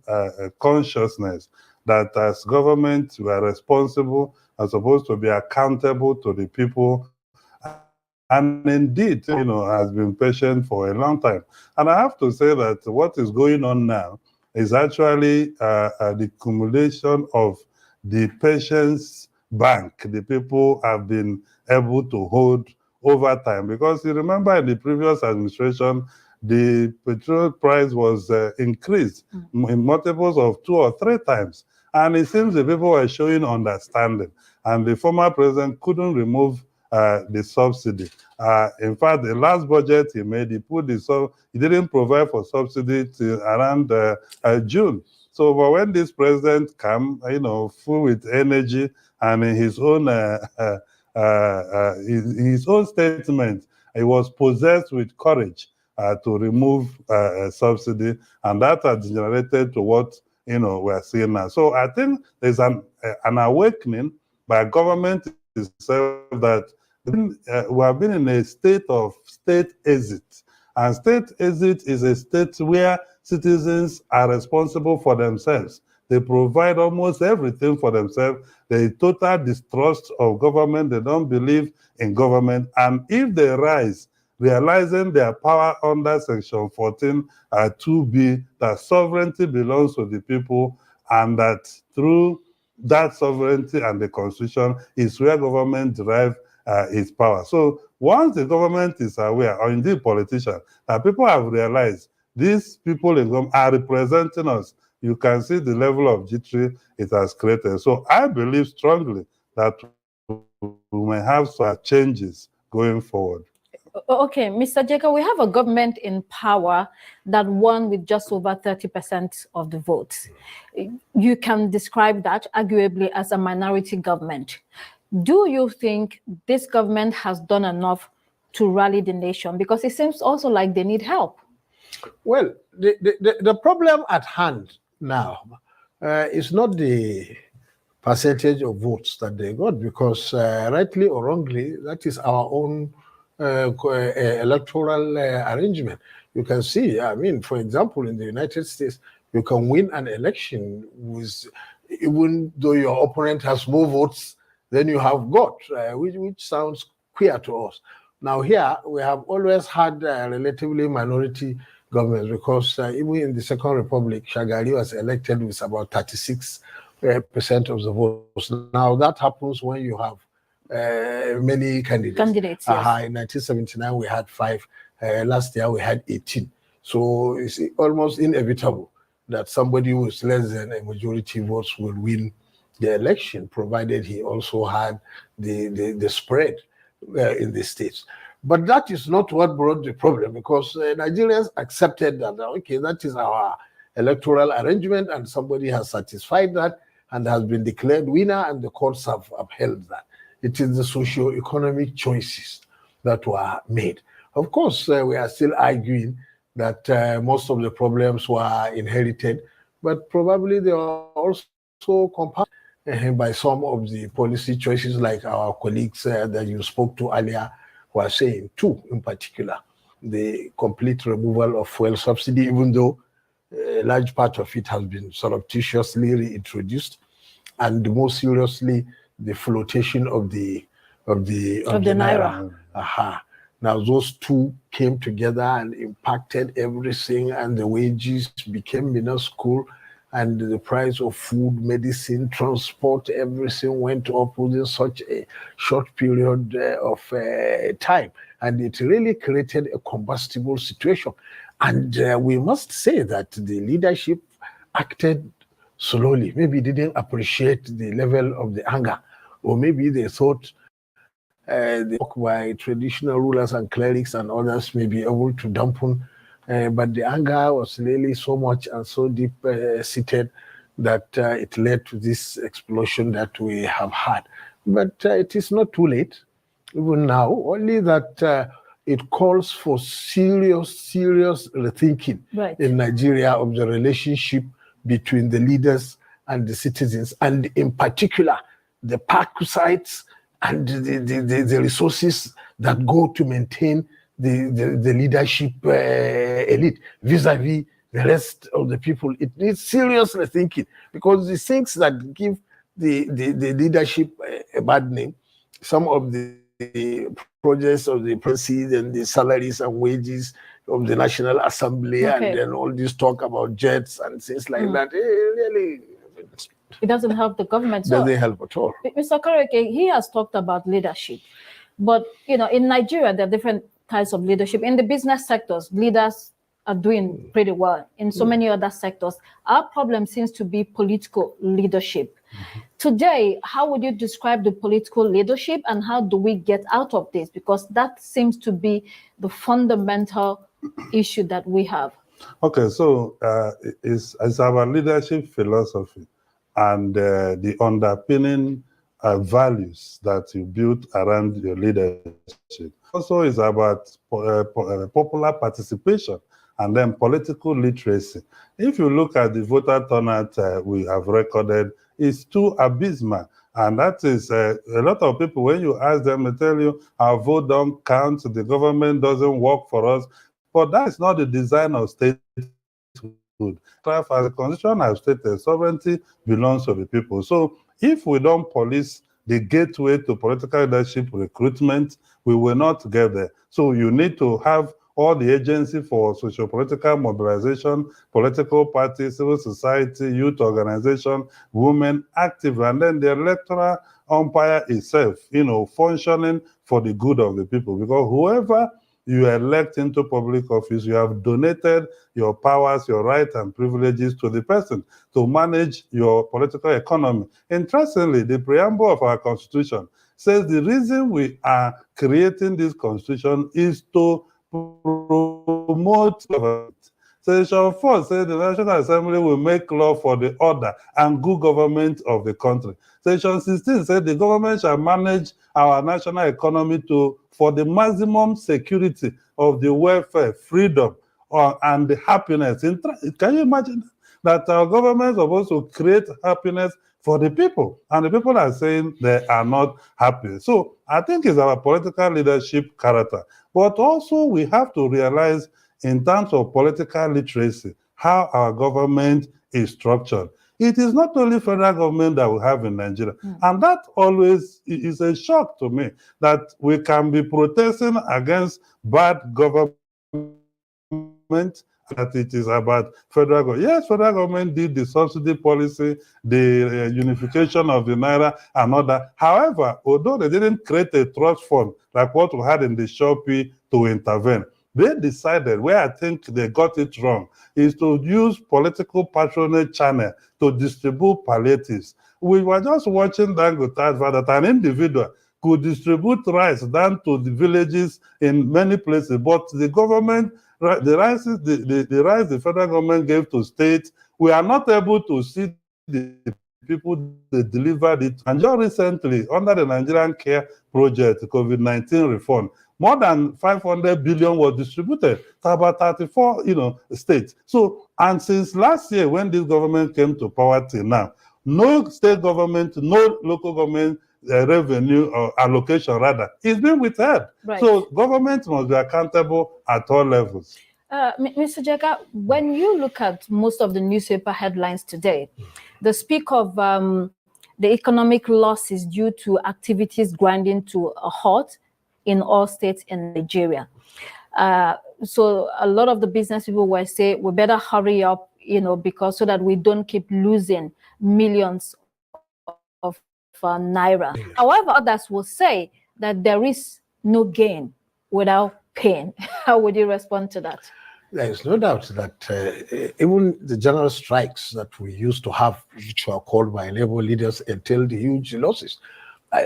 consciousness that as government, we are responsible and supposed to be accountable to the people, and indeed, has been patient for a long time. And I have to say that what is going on now is actually the accumulation of the patience bank the people have been able to hold over time. Because you remember in the previous administration, the petrol price was increased in multiples of 2 or 3 times. And it seems the people were showing understanding. And the former president couldn't remove the subsidy. In fact, the last budget he made, he didn't provide for subsidy till around June. So, but when this president came, full with energy and in his own statement, he was possessed with courage to remove subsidy, and that has generated to what we're seeing now. So I think there's an awakening by government itself that we have been in a state of state exit. And state exit is a state where citizens are responsible for themselves. They provide almost everything for themselves. There is total distrust of government. They don't believe in government. And if they rise, realizing their power under Section 14 2B, that sovereignty belongs to the people, and that through that sovereignty and the Constitution is where government derives its power. So once the government is aware, or indeed politicians, that people have realized these people in government are representing us, you can see the level of jittery it has created. So I believe strongly that we may have some changes going forward. Okay, Mr. Jega, we have a government in power that won with just over 30% of the votes. You can describe that arguably as a minority government. Do you think this government has done enough to rally the nation? Because it seems also like they need help. Well, the problem at hand now is not the percentage of votes that they got, because rightly or wrongly, that is our own electoral arrangement. You can see, for example, in the United States, you can win an election with, even though your opponent has more votes than you have got, which sounds queer to us. Now here, we have always had relatively minority governments, because even in the Second Republic, Shagari was elected with about 36% of the votes. Now that happens when you have many candidates. Yes. In 1979, we had 5. Last year, we had 18. So it's almost inevitable that somebody with less than a majority votes will win the election, provided he also had the spread in the states. But that is not what brought the problem, because Nigerians accepted that, okay, that is our electoral arrangement, and somebody has satisfied that and has been declared winner, and the courts have upheld that. It is the socio-economic choices that were made. Of course, we are still arguing that most of the problems were inherited, but probably they are also compounded by some of the policy choices, like our colleagues that you spoke to earlier were saying, too, in particular, the complete removal of fuel subsidy, even though a large part of it has been surreptitiously reintroduced, and more seriously, the flotation of the naira. Now those two came together and impacted everything, and the wages became minuscule, and the price of food, medicine, transport, everything went up within such a short period of time. And it really created a combustible situation. And we must say that the leadership acted slowly, maybe didn't appreciate the level of the anger, or maybe they thought the work by traditional rulers and clerics and others may be able to dampen, but the anger was really so much and so deep seated that it led to this explosion that we have had. But it is not too late, even now, only that it calls for serious rethinking in Nigeria of the relationship between the leaders and the citizens, and in particular, the parasites and the resources that go to maintain the leadership elite vis-a-vis the rest of the people. It needs serious rethinking, because the things that give the leadership a bad name, some of the projects of the president and the salaries and wages of the National Assembly, and then all this talk about jets and things like that, really, it doesn't help the government. Doesn't help at all. Mr. Koreke, he has talked about leadership, but in Nigeria there are different types of leadership. In the business sectors, leaders are doing pretty well. In so many other sectors, our problem seems to be political leadership. Today, how would you describe the political leadership, and how do we get out of this? Because that seems to be the fundamental issue that we have. Okay, so it's our leadership philosophy and the underpinning values that you build around your leadership. Also, it's about popular participation and then political literacy. If you look at the voter turnout we have recorded, it's too abysmal. And that is a lot of people, when you ask them, they tell you, our vote don't count, the government doesn't work for us. But that is not the design of statehood. As the Constitution has stated, sovereignty belongs to the people. So if we don't police the gateway to political leadership recruitment, we will not get there. So you need to have all the agency for socio-political mobilization, political parties, civil society, youth organization, women active, and then the electoral umpire itself, functioning for the good of the people. Because whoever you elect into public office, you have donated your powers, your rights and privileges to the person to manage your political economy. Interestingly, the preamble of our Constitution says the reason we are creating this Constitution is to promote government. Section 4 says the National Assembly will make law for the order and good government of the country. Section 16 says the government shall manage our national economy for the maximum security of the welfare, freedom, and the happiness. Can you imagine that our government is supposed to create happiness for the people, and the people are saying they are not happy? So I think it's our political leadership character. But also we have to realize, in terms of political literacy, how our government is structured. It is not only federal government that we have in Nigeria. And that always is a shock to me, that we can be protesting against bad government, that it is about federal government. Yes, federal government did the subsidy policy, the unification of the Naira and all that. However, although they didn't create a trust fund like what we had in the Shopee to intervene, they decided, where I think they got it wrong, is to use political patronage channel to distribute palliatives. We were just watching Dangote that an individual could distribute rice down to the villages in many places, but the government, the rice the federal government gave to states, we are not able to see the people that delivered it. And just recently, under the Nigerian Care Project, COVID-19 reform, more than 500 billion was distributed to about 34, states. So, and since last year, when this government came to power till now, no state government, no local government revenue or allocation rather is being withheld. Right. So government must be accountable at all levels. Mr. Jega, when you look at most of the newspaper headlines today, they speak of the economic losses due to activities grinding to a halt. in all states in Nigeria. So a lot of the business people were saying, we better hurry up, because so that we don't keep losing millions of naira. However, others will say that there is no gain without pain. How would you respond to that? There is no doubt that even the general strikes that we used to have, which were called by labor leaders, entailed huge losses.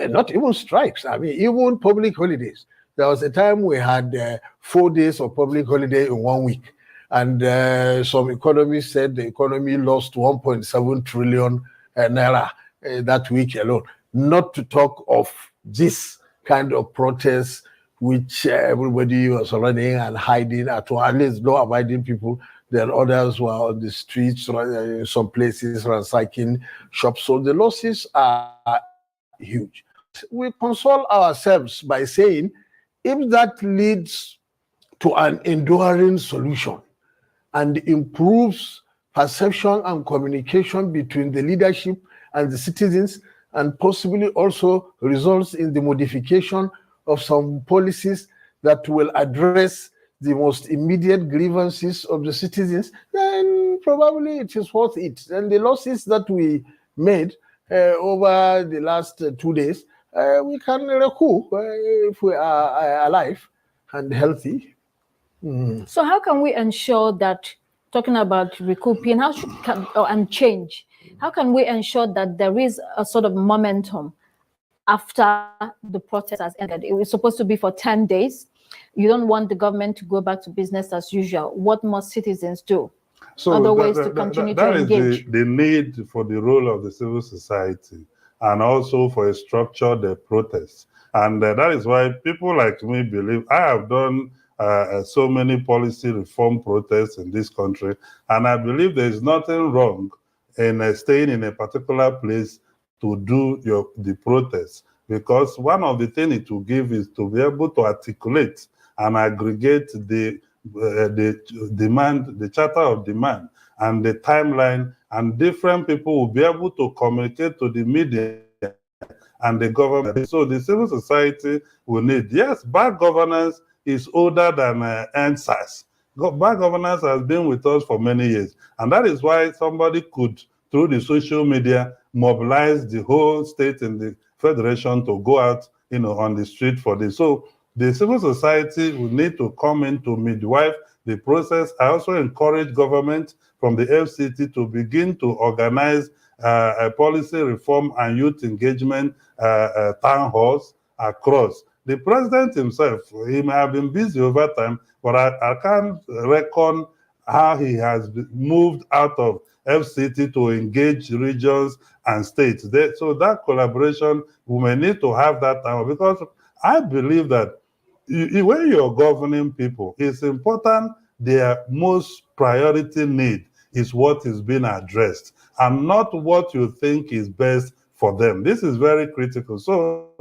Not even strikes, I mean, even public holidays. There was a time we had 4 days of public holiday in 1 week. And some economists said the economy lost 1.7 trillion naira that week alone. Not to talk of this kind of protests which everybody was running and hiding, at least law-abiding people. Then others were on the streets, in some places ransacking shops. So the losses are huge. We console ourselves by saying, if that leads to an enduring solution and improves perception and communication between the leadership and the citizens, and possibly also results in the modification of some policies that will address the most immediate grievances of the citizens, then probably it is worth it. And the losses that we made over the last 2 days, we can recoup if we are alive and healthy. So how can we ensure that, talking about recouping, and change, how can we ensure that there is a sort of momentum after the protest has ended? It was supposed to be for 10 days. You don't want the government to go back to business as usual. What must citizens do? So other ways to continue to engage? That is the need for the role of the civil society, and also for a structured protest. And that is why people like me believe, I have done so many policy reform protests in this country, and I believe there is nothing wrong in staying in a particular place to do the protest, because one of the things it will give is to be able to articulate and aggregate the demand, the charter of demand, and the timeline, and different people will be able to communicate to the media and the government. So the civil society will need, yes, bad governance is older than NSAS. Bad governance has been with us for many years, and that is why somebody could, through the social media, mobilize the whole state and the federation to go out, on the street for this. So the civil society will need to come in to midwife the process. I also encourage government from the FCT to begin to organize a policy reform and youth engagement town halls across. The president himself, he may have been busy over time, but I can't reckon how he has moved out of FCT to engage regions and states. So that collaboration, we may need to have that time, because I believe that when you're governing people, it's important their most priority need is what is being addressed, and not what you think is best for them. This is very critical. So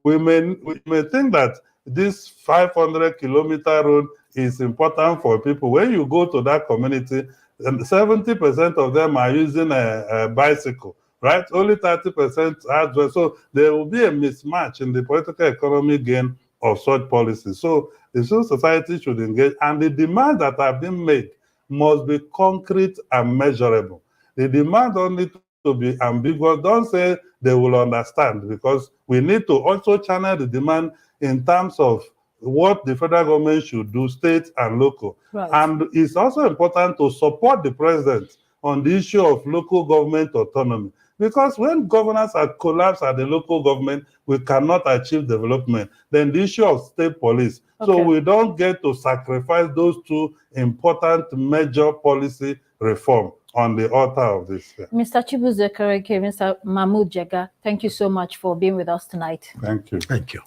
we may think that this 500-kilometer road is important for people. When you go to that community, 70% of them are using a bicycle, right? Only 30% are. So there will be a mismatch in the political economy gain of such policies. So the civil society should engage, and the demands that have been made must be concrete and measurable. The demand don't need to be ambiguous. Don't say they will understand, because we need to also channel the demand in terms of what the federal government should do, state and local. Right. And it's also important to support the president on the issue of local government autonomy, because when governance are collapsed at the local government, we cannot achieve development. Then the issue of state police. So we don't get to sacrifice those two important major policy reform on the altar of this. Mr. Chibuzo Okereke, Mr. Mahmood Jega, thank you so much for being with us tonight. Thank you. Thank you.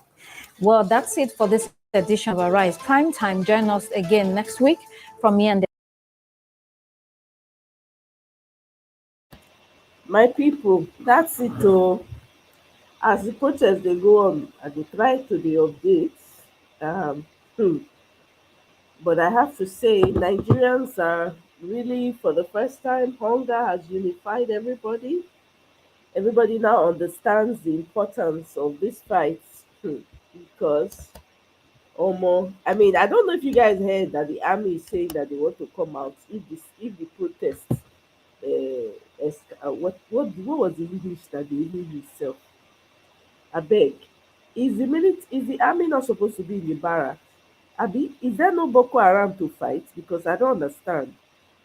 Well, that's it for this edition of Arise Prime Time. Join us again next week from me and the My people, that's it. As the protests they go on, and they try to the updates. But I have to say, Nigerians are really, for the first time, hunger has unified everybody. Everybody now understands the importance of this fight. because I mean, I don't know if you guys heard that the army is saying that they want to come out if the protests what was the English that they even used self? I beg. Is the army not supposed to be in the barracks? Abi, is there no Boko Haram to fight? Because I don't understand.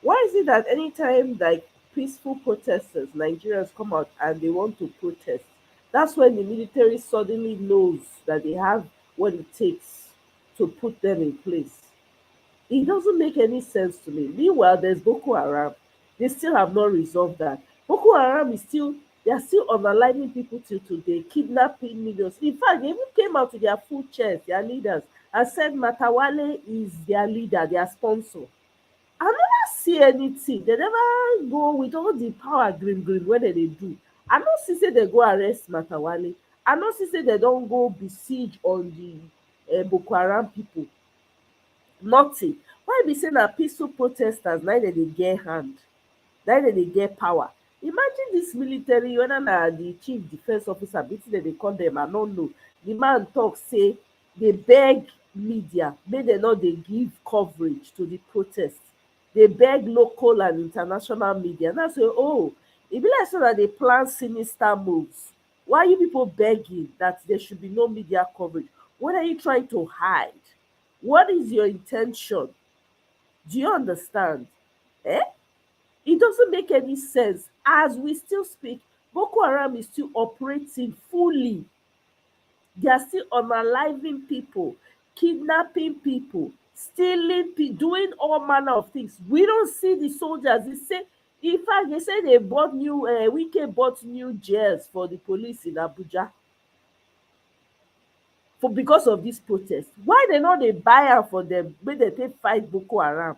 Why is it that anytime like peaceful protesters, Nigerians come out and they want to protest, that's when the military suddenly knows that they have what it takes to put them in place? It doesn't make any sense to me. Meanwhile, there's Boko Haram. They still have not resolved that. Boko Haram is still, they are still unaliving people till today, kidnapping millions. In fact, they even came out to their full chest, their leaders, and said Matawale is their leader, their sponsor. I never see anything. They never go with all the power green when they do. I don't see say they go arrest Matawale. I don't see say they don't go besiege on the Boko Haram people. Nothing. Why be saying that peaceful protesters neither they get hand, neither they get power? Imagine this military, whether na the chief defense officer, beating that they call them, I don't know. The man talk say they beg media, make they not they give coverage to the protests. They beg local and international media. And I say, oh, it be like so that they plan sinister moves. Why are you people begging that there should be no media coverage? What are you trying to hide? What is your intention? Do you understand? Eh? It doesn't make any sense. As we still speak, Boko Haram is still operating fully. They are still unaliving people, kidnapping people, stealing, doing all manner of things. We don't see the soldiers. They say, in fact, they say they bought new, Wike bought new jails for the police in Abuja. Because of this protest. Why they not they buy out for them when they take fight Boko Haram?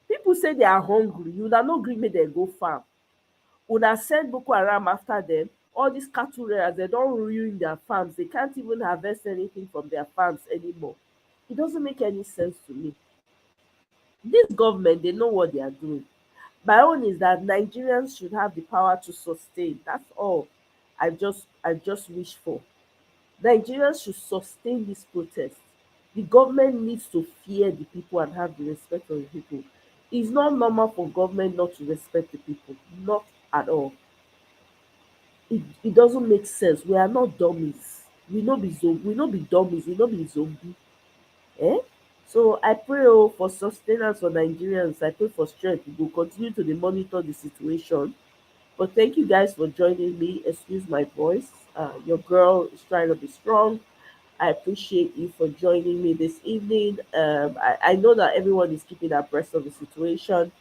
People say they are hungry. You not agree make they go farm. Una send Boko Haram after them. All these cattle raiders, they don't ruin their farms. They can't even harvest anything from their farms anymore. It doesn't make any sense to me. This government, they know what they are doing. My own is that Nigerians should have the power to sustain. That's all I just wish for. Nigerians should sustain this protest. The government needs to fear the people and have the respect of the people. It's not normal for government not to respect the people. Not at all. It doesn't make sense. We are not dummies. We not be dummies. We not be zombie. Eh? So I pray for sustenance for Nigerians. I pray for strength. We will continue to monitor the situation. But thank you guys for joining me. Excuse my voice. Your girl is trying to be strong. I appreciate you for joining me this evening. I know that everyone is keeping abreast of the situation.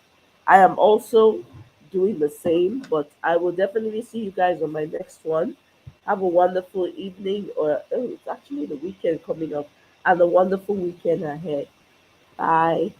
I am also doing the same, but I will definitely see you guys on my next one. Have a wonderful evening, or it's actually the weekend coming up, and a wonderful weekend ahead. Bye.